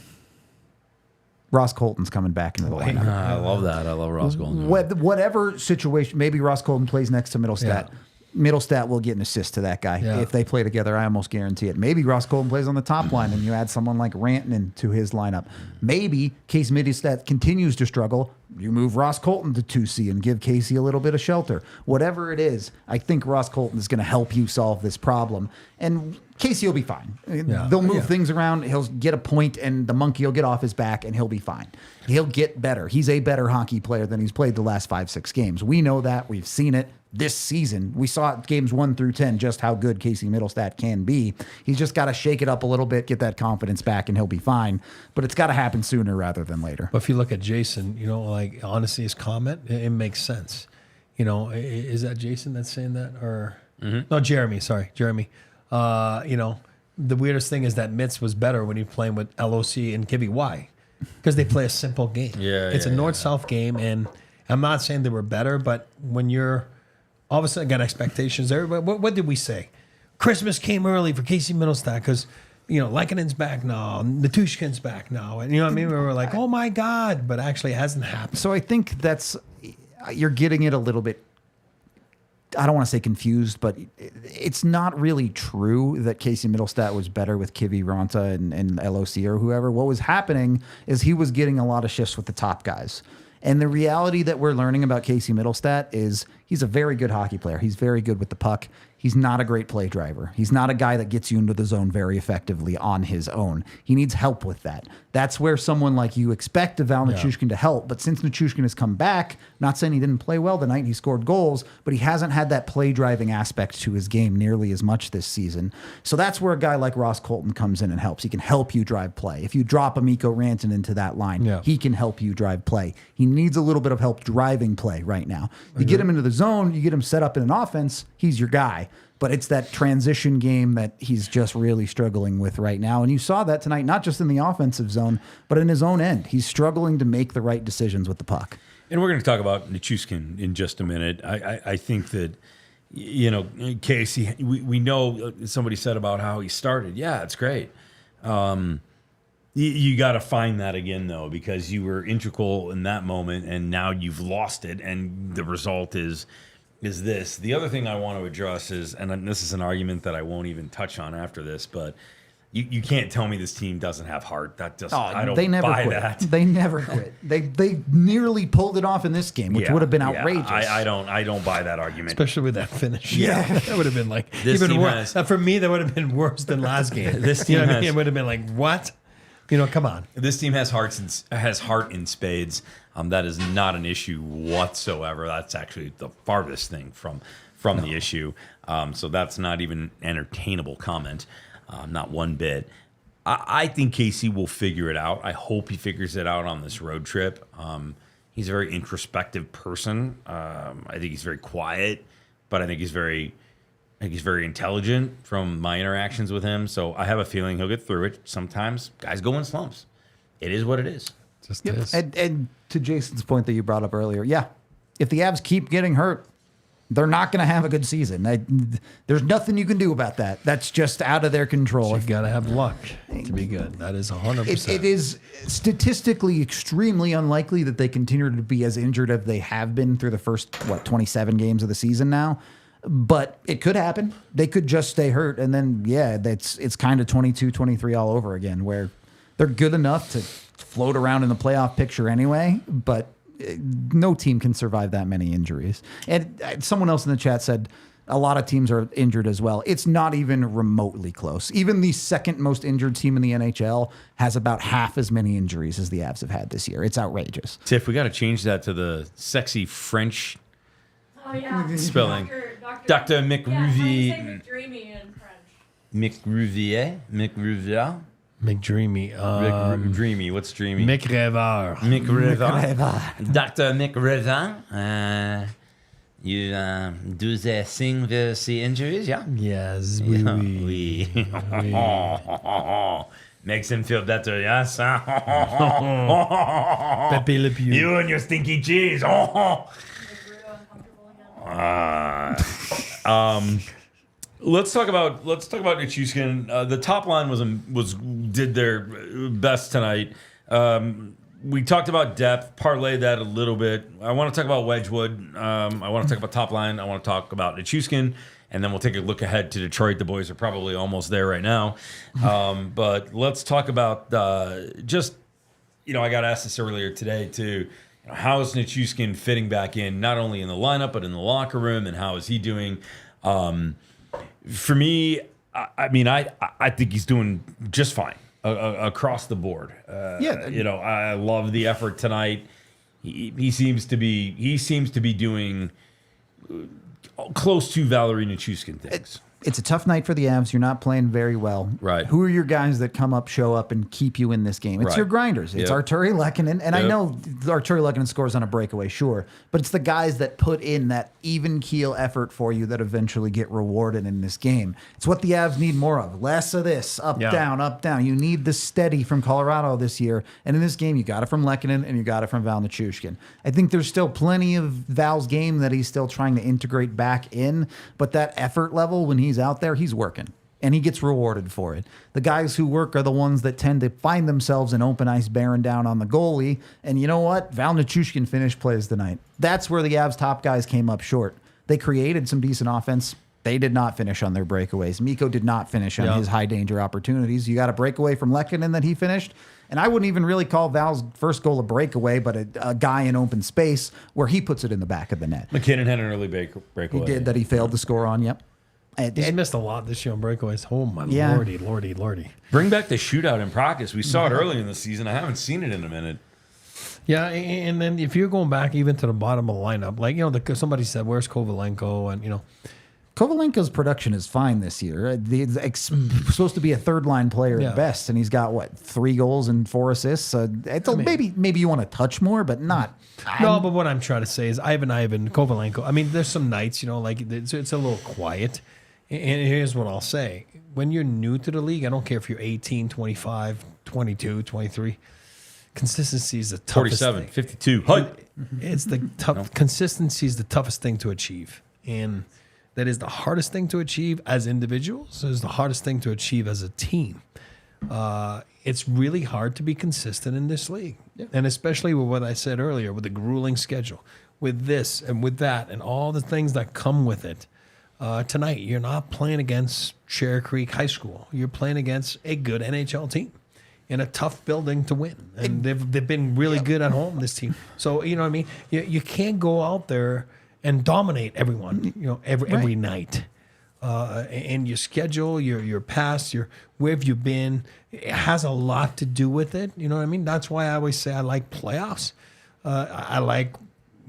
Ross Colton's coming back into the lineup.
I love that. I love Ross Colton.
Whatever situation, maybe Ross Colton plays next to Middlestat.
Yeah.
Middlestat will get an assist to that guy.
Yeah.
If they play together, I almost guarantee it. Maybe Ross Colton plays on the top line and you add someone like Rantanen to his lineup. Maybe Case Middlestat continues to struggle. You move Ross Colton to 2C and give Casey a little bit of shelter. Whatever it is, I think Ross Colton is going to help you solve this problem. And Casey will be fine. They'll move things around. He'll get a point and the monkey will get off his back and he'll be fine. He'll get better. He's a better hockey player than he's played the last 5-6 games. We know that. We've seen it. This season, we saw it games 1 through 10 just how good Casey Middlestat can be. He's just got to shake it up a little bit, get that confidence back, and he'll be fine. But it's got to happen sooner rather than later.
But if you look at Jason, like honestly, his comment, it makes sense. Is that Jason that's saying that, or no, Jeremy? Sorry, Jeremy. The weirdest thing is that Mitz was better when he was playing with LOC and Kibby. Why? Because they play a simple game. It's a north-south game, and I'm not saying they were better, but when you're all of a sudden got expectations. Everybody, what did we say? Christmas came early for Casey Middlestat because, Likanen's back now, Natushkin's back now. And you know what I mean? We were like, oh my God, but actually it hasn't happened.
So I think you're getting it a little bit, I don't want to say confused, but it's not really true that Casey Middlestat was better with Kivy Ronta and LOC or whoever. What was happening is he was getting a lot of shifts with the top guys. And the reality that we're learning about Casey Middlestat is he's a very good hockey player. He's very good with the puck. He's not a great play driver. He's not a guy that gets you into the zone very effectively on his own. He needs help with that. That's where someone like you expect Val Nichushkin to help. But since Nichushkin has come back, not saying he didn't play well tonight, he scored goals, but he hasn't had that play driving aspect to his game nearly as much this season. So that's where a guy like Ross Colton comes in and helps. He can help you drive play. If you drop a Mikko Rantanen into that line, he can help you drive play. He needs a little bit of help driving play right now. You get him into the zone, you get him set up in an offense, he's your guy. But it's that transition game that he's just really struggling with right now. And you saw that tonight, not just in the offensive zone, but in his own end. He's struggling to make the right decisions with the puck.
And we're going to talk about Nichushkin in just a minute. I think that, Casey, we know somebody said about how he started. Yeah, it's great. You got to find that again, though, because you were integral in that moment, and now you've lost it, and the result is this. The other thing I want to address is, and this is an argument that I won't even touch on after this, but you can't tell me this team doesn't have heart. That just I don't buy that.
They never quit. They nearly pulled it off in this game, which would have been outrageous.
I don't buy that argument,
especially with that finish.
Yeah,
that would have been like
this
even worse. For me, that would have been worse than last game.
This team
it would have been like what? Come on.
This team has heart in spades. That is not an issue whatsoever. That's actually the farthest thing from the issue. So that's not even an entertainable comment, not one bit. I think Casey will figure it out. I hope he figures it out on this road trip. He's a very introspective person. I think he's very quiet, but I think he's very intelligent from my interactions with him. So I have a feeling he'll get through it. Sometimes guys go in slumps. It is what it is.
Just
yep.
this.
And to Jason's point that you brought up earlier, if the Avs keep getting hurt, they're not going to have a good season. There's nothing you can do about that. That's just out of their control.
You've got to have luck to be good. That is 100%.
It is statistically extremely unlikely that they continue to be as injured as they have been through the first 27 games of the season now. But it could happen. They could just stay hurt. And then, it's kind of 22-23 all over again, where they're good enough to float around in the playoff picture anyway, but no team can survive that many injuries. And someone else in the chat said a lot of teams are injured as well. It's not even remotely close. Even the second most injured team in the NHL has about half as many injuries as the Avs have had this year. It's outrageous.
Tiff, we got to change that to the sexy French spelling. Dr. McRuvier.
McDreamy in French.
McRuvier? McRuvier?
McDreamy.
Dreamy. What's dreamy?
McRevard.
McRevard. Dr. McRevard. You do the thing with the injuries, yeah?
Yes.
Oui. Makes him feel better, yes?
Pepe Le Pew.
You and your stinky cheese. Let's talk about Nichushkin. The top line did their best tonight. We talked about depth, parlayed that a little bit. I want to talk about Wedgwood. I want to talk about top line. I want to talk about Nichushkin, and then we'll take a look ahead to Detroit. The boys are probably almost there right now. But let's talk about I got asked this earlier today too. How is Nichushkin fitting back in, not only in the lineup, but in the locker room, and how is he doing? For me, I think he's doing just fine across the board. I love the effort tonight. He seems to be doing close to Valeri Nichushkin things.
It's a tough night for the Avs. You're not playing very well.
Right.
Who are your guys that come up, show up, and keep you in this game? It's your grinders. It's Arturi Lehkonen. And I know Arturi Lehkonen scores on a breakaway, sure. But it's the guys that put in that even keel effort for you that eventually get rewarded in this game. It's what the Avs need more of. Less of this. Up, down, up, down. You need the steady from Colorado this year. And in this game, you got it from Lehkonen and you got it from Val Nichushkin. I think there's still plenty of Val's game that he's still trying to integrate back in. But that effort level, when he's out there, he's working. And he gets rewarded for it. The guys who work are the ones that tend to find themselves in open ice bearing down on the goalie. And you know what? Val Nichushkin finished plays tonight. That's where the Avs top guys came up short. They created some decent offense. They did not finish on their breakaways. Mikko did not finish on his high danger opportunities. You got a breakaway from Lehkonen that he finished. And I wouldn't even really call Val's first goal a breakaway, but a guy in open space where he puts it in the back of the net.
McKinnon had an early breakaway.
He did that he failed to score on, yep.
He's missed a lot this year on breakaways. Oh, my lordy.
Bring back the shootout in practice. We saw it early in the season. I haven't seen it in a minute.
Yeah, and then if you're going back even to the bottom of the lineup, somebody said, where's Kovalenko? And,
Kovalenko's production is fine this year. He's supposed to be a third-line player at best, and he's got, 3 goals and 4 assists? Maybe you want to touch more, but not.
No, but what I'm trying to say is Ivan, Kovalenko. There's some nights, it's a little quiet. And here's what I'll say. When you're new to the league, I don't care if you're 18, 25, 22, 23, consistency is the toughest
47,
thing.
52.
It's the tough. Consistency is the toughest thing to achieve. And that is the hardest thing to achieve as individuals. It's the hardest thing to achieve as a team. It's really hard to be consistent in this league. Yeah. And especially with what I said earlier, with the grueling schedule, with this and with that and all the things that come with it. Tonight, you're not playing against Cherry Creek High School. You're playing against a good NHL team in a tough building to win. And they've been really good at home, this team. So, you know what I mean? You can't go out there and dominate everyone, every night. And your schedule, your past, where have you been, it has a lot to do with it. You know what I mean? That's why I always say I like playoffs. I like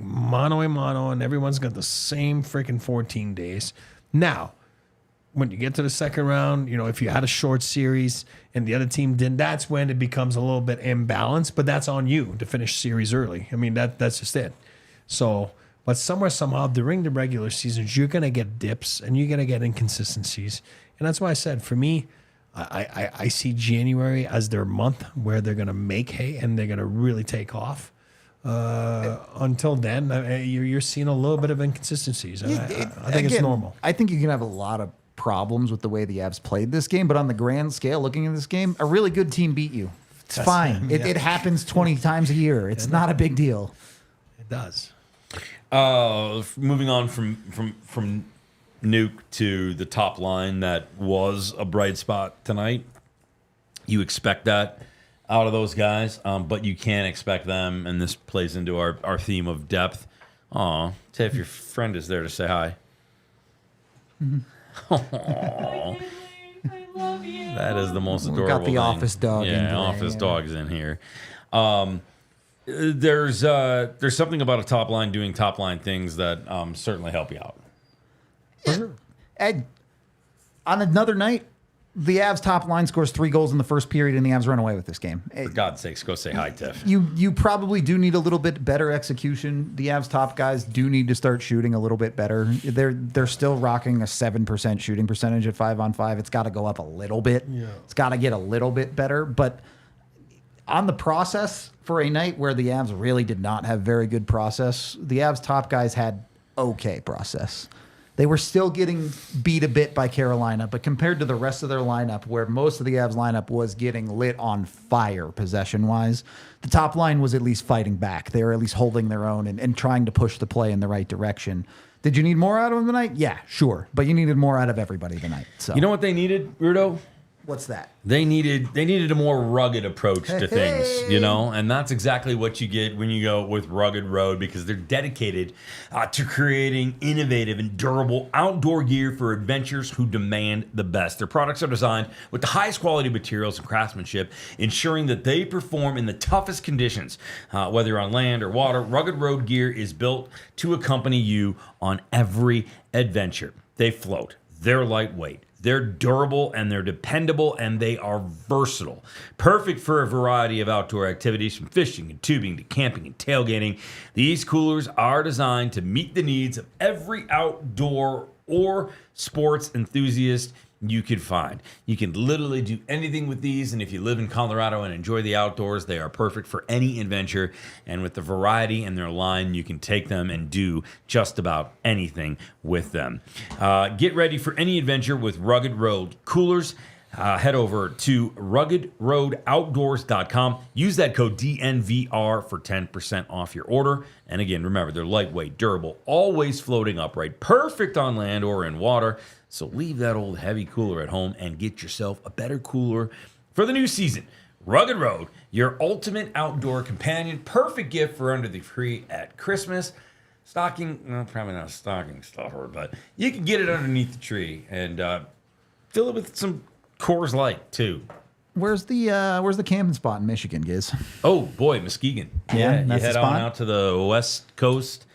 mano a mano, and everyone's got the same freaking 14 days. Now, when you get to the second round, if you had a short series and the other team didn't, that's when it becomes a little bit imbalanced, but that's on you to finish series early. That's just it. So, but somehow during the regular seasons, you're going to get dips and you're going to get inconsistencies. And that's why I said, for me, I see January as their month where they're going to make hay and they're going to really take off. Until then, you're seeing a little bit of inconsistencies. I think it's normal.
I think you can have a lot of problems with the way the Avs played this game, but on the grand scale, looking at this game, a really good team beat you. It's fine. It happens 20 times a year. It's not a big deal.
It does.
Moving on from nuke to the top line that was a bright spot tonight. You expect that out of those guys, but you can't expect them, and this plays into our theme of depth. Aw, Tiff, your friend is there to say hi.
Mm-hmm.
I love you. That is the most adorable
got the
thing.
office dog in
Yeah,
today,
office
yeah.
dog's in here. There's something about a top line doing top line things that certainly help you out.
Ed, on another night, the Avs top line scores 3 goals in the first period, and the Avs run away with this game.
For God's sakes, go say hi, Tiff.
You probably do need a little bit better execution. The Avs top guys do need to start shooting a little bit better. They're still rocking a 7% shooting percentage at 5-on-5. It's got to go up a little bit. Yeah. It's got to get a little bit better. But on the process, for a night where the Avs really did not have very good process, the Avs top guys had okay process. They were still getting beat a bit by Carolina, but compared to the rest of their lineup, where most of the Avs lineup was getting lit on fire possession-wise, the top line was at least fighting back. They were at least holding their own and trying to push the play in the right direction. Did you need more out of them tonight? Yeah, sure. But you needed more out of everybody tonight. So
You know what they needed, Rudo?
what's that?
They needed a more rugged approach to things, and that's exactly what you get when you go with Rugged Road, because they're dedicated to creating innovative and durable outdoor gear for adventurers who demand the best. Their products are designed with the highest quality materials and craftsmanship, ensuring that they perform in the toughest conditions, whether you're on land or water. Rugged Road gear is built to accompany you on every adventure. They float. They're lightweight. They're durable, and they're dependable, and they are versatile. Perfect for a variety of outdoor activities, from fishing and tubing to camping and tailgating. These coolers are designed to meet the needs of every outdoor or sports enthusiast you could find. You can literally do anything with these, and if you live in Colorado and enjoy the outdoors, they are perfect for any adventure. And with the variety in their line, you can take them and do just about anything with them. Get ready for any adventure with Rugged Road coolers. Head over to ruggedroadoutdoors.com. Use that code DNVR for 10% off your order. And again, remember, they're lightweight, durable, always floating upright, perfect on land or in water. So leave that old heavy cooler at home and get yourself a better cooler for the new season. Rugged Road, your ultimate outdoor companion. Perfect gift for under the tree at Christmas. Stocking, well, probably not a stocking stuffer, but you can get it underneath the tree and fill it with some Coors Light too.
Where's the camping spot in Michigan, Giz?
Oh boy, Muskegon.
Yeah,
you
that's
head
the
on
spot?
out to the west coast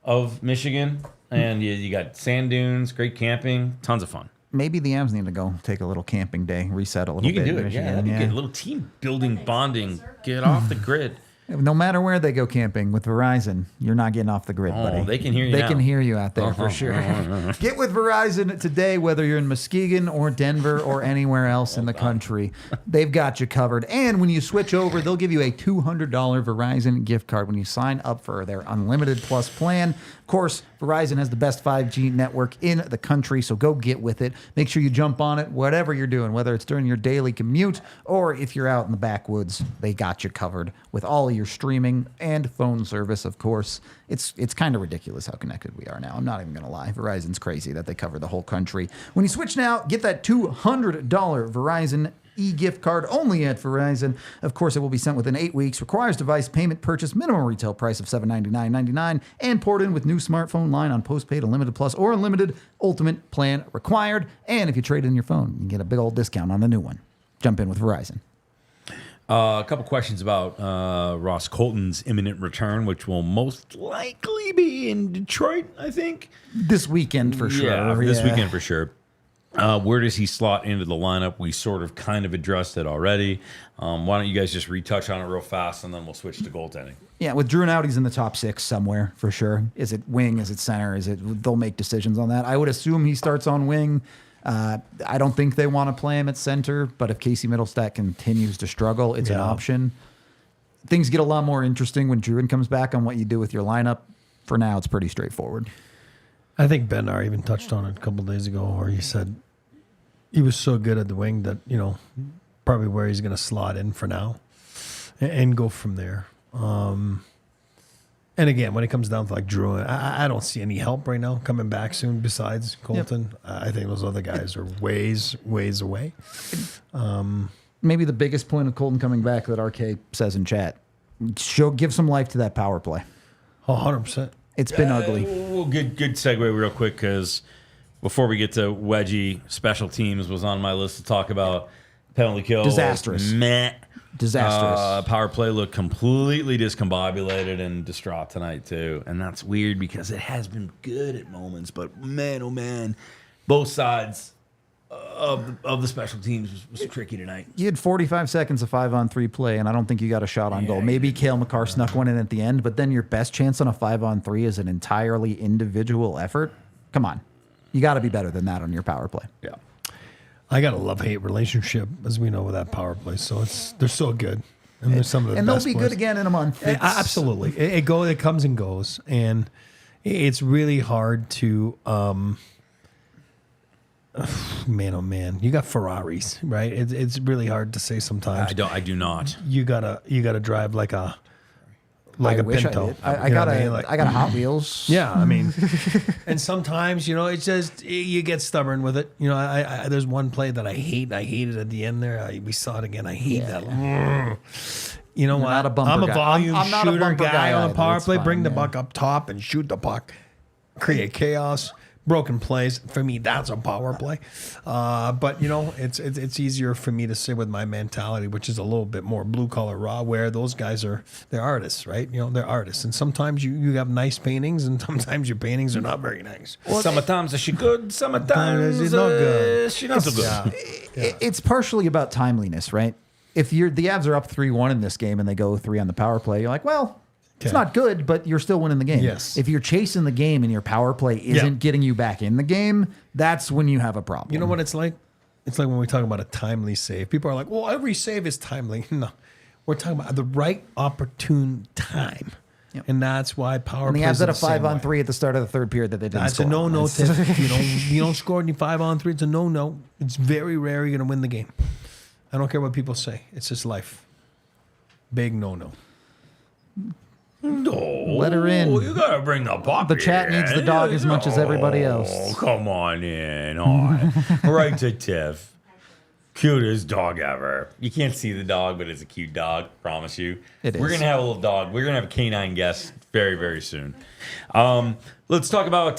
of Michigan, and you got sand dunes, great camping, tons of fun.
Maybe the Avs need to go take a little camping day, reset a little
You can
bit
do
in
it. Yeah,
Michigan.
that'd be good. A little team building, bonding. Get off the grid.
No matter where they go camping with Verizon, you're not getting off the grid, buddy.
They can hear you
They
now.
can hear you out there for sure. Get with Verizon today, whether you're in Muskegon or Denver or anywhere else in the country. They've got you covered. And when you switch over, they'll give you a $200 Verizon gift card when you sign up for their Unlimited Plus plan. Of course, Verizon has the best 5G network in the country, so go get with it. Make sure you jump on it, whatever you're doing, whether it's during your daily commute or if you're out in the backwoods, they got you covered with all of your streaming and phone service, of course. It's kind of ridiculous how connected we are now. I'm not even going to lie. Verizon's crazy that they cover the whole country. When you switch now, get that $200 Verizon e-gift card only at Verizon. Of course, it will be sent within 8 weeks. Requires device payment, purchase, minimum retail price of $799.99, and poured in with new smartphone line on postpaid, Unlimited Plus, or Unlimited Ultimate plan required. And if you trade in your phone, you can get a big old discount on the new one. Jump in with Verizon.
A couple questions about Ross Colton's imminent return, which will most likely be in Detroit, I think.
This weekend for sure.
Yeah, this weekend for sure. Where does he slot into the lineup? We sort of kind of addressed it already. Why don't you guys just retouch on it real fast, and then we'll switch to goaltending.
Yeah, with Drew and out, he's in the top 6 somewhere for sure. Is it wing? Is it center? They'll make decisions on that. I would assume he starts on wing. I don't think they want to play him at center, but if Casey Middlestat continues to struggle, it's an option. Things get a lot more interesting when Druin comes back on what you do with your lineup. For now, it's pretty straightforward.
I think Bednar even touched on it a couple of days ago, where he said he was so good at the wing that, probably where he's going to slot in for now and go from there. And again, when it comes down to like Drew, I don't see any help right now coming back soon besides Colton. I think those other guys are ways away.
Maybe the biggest point of Colton coming back that RK says in chat, give some life to that power play.
100%.
It's been ugly.
Well, good segue real quick, because before we get to Wedgie, special teams was on my list to talk about. Penalty kill.
Disastrous.
Meh.
Disastrous.
Power play looked completely discombobulated and distraught tonight too, and that's weird because it has been good at moments, but man, oh man, both sides of the special teams was tricky tonight.
You had 45 seconds of 5-on-3 play, and I don't think you got a shot on goal. Maybe Cale Makar snuck one in at the end, but then your best chance on a 5-on-3 is an entirely individual effort. Come on, you got to be better than that on your power play.
Yeah.
I got a love-hate relationship, as we know, with that power play. So they're so good, and they're some of the
And
best
they'll be
players.
good again in a month.
Absolutely, it comes and goes, and it's really hard to. Man, oh man, you got Ferraris, right? It's really hard to say sometimes.
I do not.
You gotta drive like a
I wish
Pinto.
I did. I
You know
got
what
a
mean? Like-
I got a Hot Wheels.
Yeah, I mean, and sometimes it's just you get stubborn with it. I there's one play that I hate. I hate it at the end there. We saw it again. I hate that. You know what?
not a bumper
I'm a
guy.
volume
I'm not a
shooter
bumper
guy
guy
on
either.
power
It's
play.
fine,
Bring the
yeah.
puck up top and shoot the puck. Create chaos. Broken plays for me. That's a power play, but it's easier for me to say with my mentality, which is a little bit more blue collar raw. Where those guys they're artists, right? They're artists, and sometimes you have nice paintings, and sometimes your paintings are not very nice.
Sometimes she good, sometimes
She's not good.
She not so good.
It's partially about timeliness, right? If the Avs are up 3-1 in this game and they go 3 on the power play, you're like, well, it's not good, but you're still winning the game.
Yes.
If you're chasing the game and your power play isn't getting you back in the game, that's when you have a problem.
You know what it's like? It's like when we talk about a timely save. People are like, well, every save is timely. No, we're talking about the right opportune time.
Yep.
And that's why power
And the
play
Avs had a 5-on-3 at the start of the third period that they didn't
That's
score.
a no-no,
It's-
Tiff. You don't score any 5-on-3. It's a no-no. It's very rare you're going to win the game. I don't care what people say. It's just life. Big no-no.
No,
Let her in.
You gotta bring the puppy.
The chat needs the dog as much as everybody else.
Oh, come on in. On. Right to Tiff. Cutest dog ever. You can't see the dog, but it's a cute dog. Promise you. We're
is.
gonna have a little dog. We're gonna have a canine guest very, very soon. Let's talk about.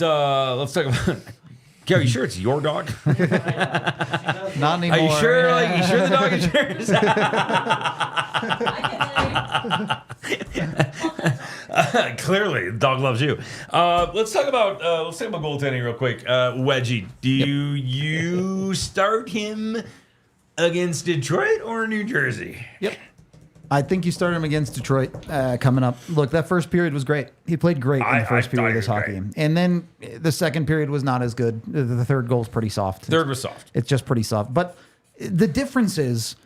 Gary, you sure it's your dog?
Not anymore.
Are you sure? Like, you sure the dog is yours? Clearly, the dog loves you. Let's talk about goaltending real quick. Wedgie, do you start him against Detroit or New Jersey?
Yep. I think you started him against Detroit coming up. Look, that first period was great. He played great in the first period of this hockey game. And then the second period was not as good. The third goal's pretty soft.
Third was soft.
It's just pretty soft. But the difference is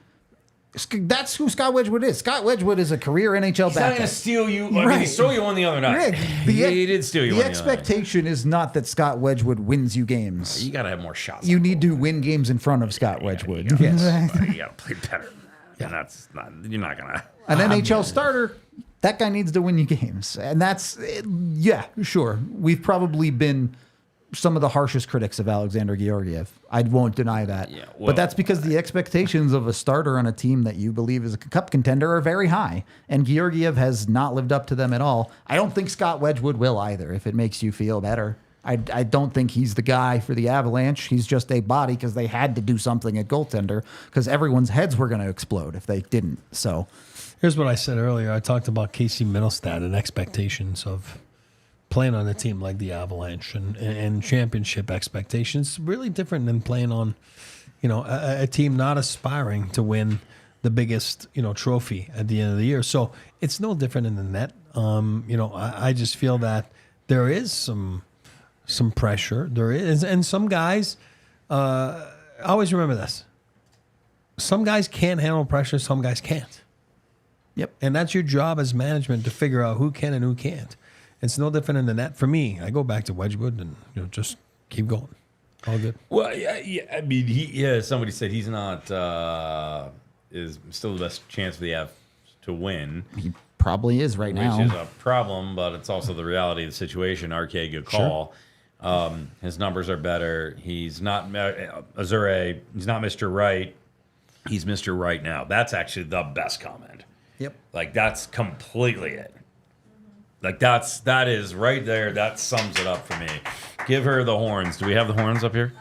that's who Scott Wedgwood is. Scott Wedgwood is a career NHL
He's not
backup.
going to steal you. I mean,
Right.
he stole you one the other night. He did steal you
The
one the other night.
expectation is not that Scott Wedgwood wins you games.
You got to have more shots.
You need to win games in front of Scott Wedgwood.
You got to play better. And that's not, you're not going to.
An NHL starter, that guy needs to win you games. And that's, yeah, sure. We've probably been some of the harshest critics of Alexander Georgiev. I won't deny that.
Yeah, well,
but that's because the expectations of a starter on a team that you believe is a cup contender are very high. And Georgiev has not lived up to them at all. I don't think Scott Wedgwood will either, if it makes you feel better. I don't think he's the guy for the Avalanche. He's just a body because they had to do something at goaltender because everyone's heads were going to explode if they didn't. So
here's what I said earlier. I talked about Casey Middlestad and expectations of playing on a team like the Avalanche and championship expectations. Really different than playing on, a team not aspiring to win the biggest, trophy at the end of the year. So it's no different in the net. I just feel that there is some pressure. There is, and some guys, always remember this. Some guys can't handle pressure. Some guys can't.
Yep.
And that's your job as management to figure out who can and who can't. It's no different in the net. For me, I go back to Wedgwood and just keep going. All good.
Well, yeah. I mean, somebody said he's not is still the best chance they have to win.
probably is right now.
Which is a problem, but it's also the reality of the situation. RK, good call. His numbers are better. He's not Azure. He's not Mr. Right. He's Mr. Right now. That's actually the best comment.
Yep.
Like, that's completely it. Like, that is right there. That sums it up for me. Give her the horns. Do we have the horns up here?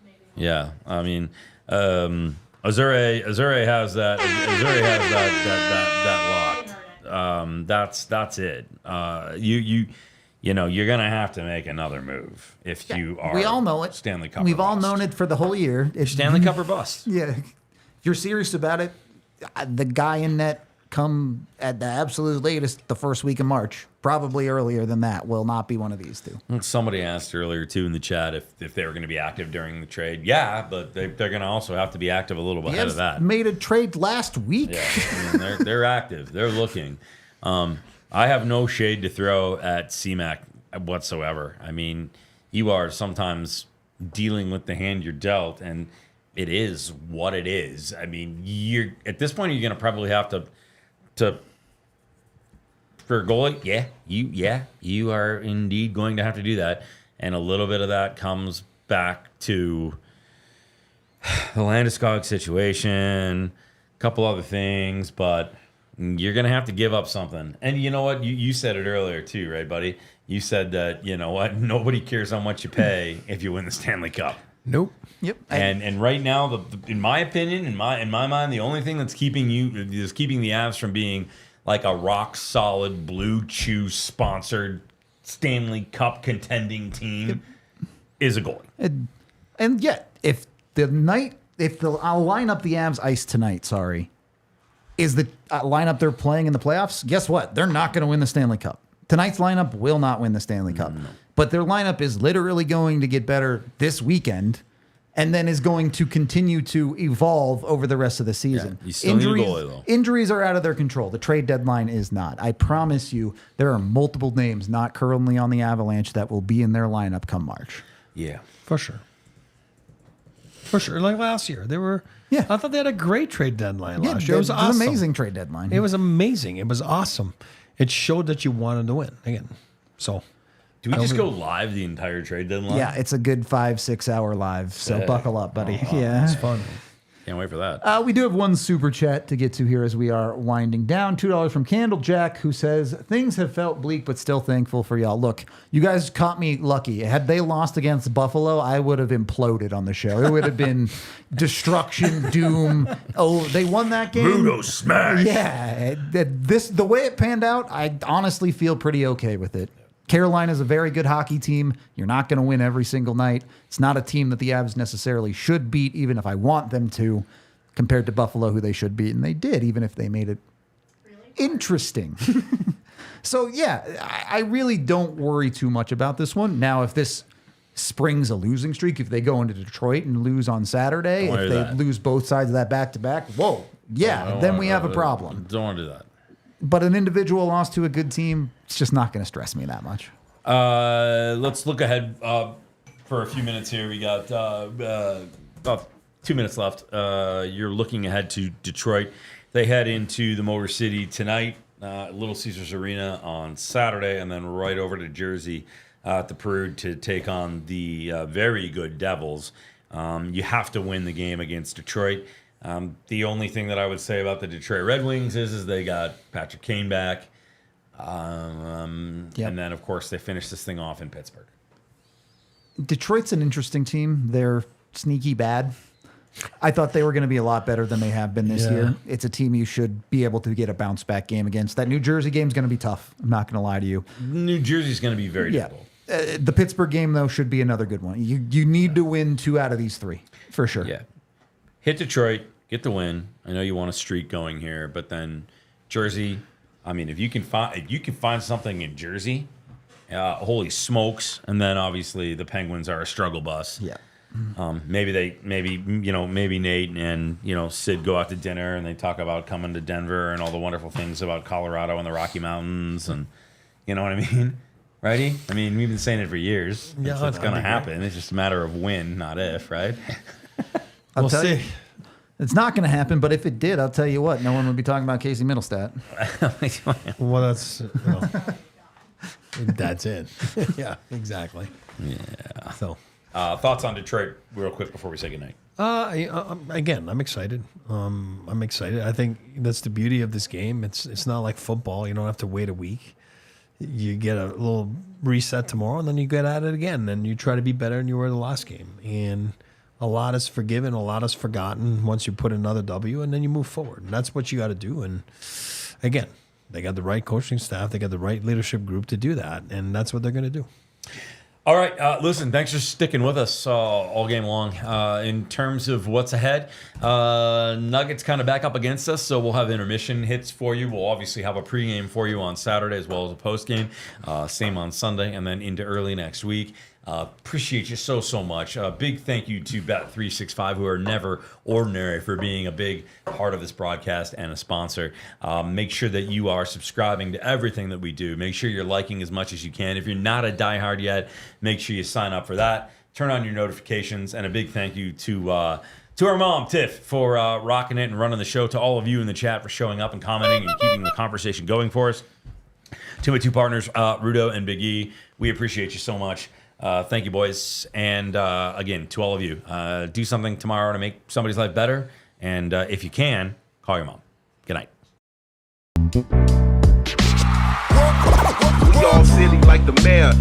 Maybe.
Yeah. I mean, Azure has that. Azure has that locked. That's it. You know, you're gonna have to make another move if you are.
We all know it.
Stanley Cup.
We've
or
all
bust.
known it for the whole year. It's
Stanley Cup or bust.
Yeah. If you're serious about it, the guy in net come at the absolute latest the first week of March. Probably earlier than that will not be one of these two.
Somebody asked earlier too in the chat if they were going to be active during the trade. Yeah, but they're going to also have to be active a little bit ahead of that.
Made a trade last week.
Yeah, I mean, they're active. They're looking. I have no shade to throw at CMAC whatsoever. I mean, you are sometimes dealing with the hand you're dealt, and it is what it is. I mean, you're at this point, you're going to probably have to for a goalie. You are indeed going to have to do that, and a little bit of that comes back to the Landeskog situation, a couple other things, but you're going to have to give up something. And you know what? You said it earlier too, right, buddy? You said that, you know what? Nobody cares how much you pay if you win the Stanley Cup.
Nope.
Yep.
And right now, in my opinion, in my mind, the only thing that's keeping the Avs from being like a rock solid Blue Chew sponsored Stanley Cup contending team is a goalie.
And yet, if I'll line up the Avs ice tonight, is the lineup they're playing in the playoffs, guess what? They're not going to win the Stanley Cup. Tonight's lineup will not win the Stanley Cup. No. But their lineup is literally going to get better this weekend and then is going to continue to evolve over the rest of the season.
Yeah, you still need a goalie, though.
Injuries are out of their control. The trade deadline is not. I promise you, there are multiple names not currently on the Avalanche that will be in their lineup come March.
Yeah.
For sure. For sure. Like last year, they were.
Yeah.
I thought they had a great trade deadline last year. It was
an
awesome.
amazing trade deadline.
It was amazing. It was awesome. It showed that you wanted to win again. So,
do we just go live the entire trade deadline?
Yeah, it's a good 5-6 hour live. So buckle up, buddy. Yeah,
it's fun.
Can't wait for that.
We do have one super chat to get to here as we are winding down. $2 from Candle Jack, who says, things have felt bleak, but still thankful for y'all. Look, you guys caught me lucky. Had they lost against Buffalo, I would have imploded on the show. It would have been destruction, doom. Oh, they won that game.
Rudo smash.
Yeah, the way it panned out, I honestly feel pretty okay with it. Carolina's a very good hockey team. You're not going to win every single night. It's not a team that the Avs necessarily should beat, even if I want them to, compared to Buffalo, who they should beat. And they did, even if they made it interesting. So, yeah, I really don't worry too much about this one. Now, if this springs a losing streak, if they go into Detroit and lose on Saturday, if they lose both sides of that back-to-back, whoa, yeah, then we have a problem.
Don't want to do that.
But an individual loss to a good team, it's just not going to stress me that much.
Let's look ahead for a few minutes here. We got about 2 minutes left. You're looking ahead to Detroit. They head into the Motor City tonight, Little Caesars Arena on Saturday, and then right over to Jersey at the Peru to take on the very good Devils. You have to win the game against Detroit. The only thing that I would say about the Detroit Red Wings is they got Patrick Kane back. And then, of course, they finish this thing off in Pittsburgh.
Detroit's an interesting team. They're sneaky bad. I thought they were going to be a lot better than they have been this year. It's a team you should be able to get a bounce back game against. That New Jersey game is going to be tough. I'm not going to lie to you.
New Jersey's going to be very difficult.
The Pittsburgh game, though, should be another good one. You need to win 2 out of these 3, for sure.
Yeah. Hit Detroit, get the win. I know you want a streak going here, but then Jersey, I mean, if you can find something in Jersey, holy smokes. And then obviously the Penguins are a struggle bus.
Yeah.
Maybe Nate and Sid go out to dinner and they talk about coming to Denver and all the wonderful things about Colorado and the Rocky Mountains, and you know what I mean, righty? I mean, we've been saying it for years.
Yeah,
that's going to happen. It's just a matter of when, not if, right?
We'll see.
It's not going to happen, but if it did, I'll tell you what, no one would be talking about Casey Middlestat.
Well, that's it. Yeah, exactly.
Yeah.
So,
Thoughts on Detroit real quick before we say goodnight?
again, I'm excited. I'm excited. I think that's the beauty of this game. It's not like football. You don't have to wait a week. You get a little reset tomorrow, and then you get at it again, and you try to be better than you were the last game. And a lot is forgiven, a lot is forgotten once you put another W, and then you move forward. And that's what you got to do. And again, they got the right coaching staff, they got the right leadership group to do that, and that's what they're going to do.
All right, listen, thanks for sticking with us all game long. In terms of what's ahead, Nuggets kind of back up against us, so we'll have intermission hits for you. We'll obviously have a pregame for you on Saturday as well as a postgame. Same on Sunday, and then into early next week. Appreciate you so much. Big thank you to Bet365, who are never ordinary, for being a big part of this broadcast and a sponsor. Make sure that you are subscribing to everything that we do. Make sure you're liking as much as you can. If you're not a diehard yet, make sure you sign up for that. Turn on your notifications, and a big thank you to our mom, Tiff, for rocking it and running the show. To all of you in the chat for showing up and commenting and keeping the conversation going for us. To my two partners, Rudo and Big E, we appreciate you so much. Thank you, boys. And again, to all of you, do something tomorrow to make somebody's life better. And if you can, call your mom. Good night.
We all city like the mayor.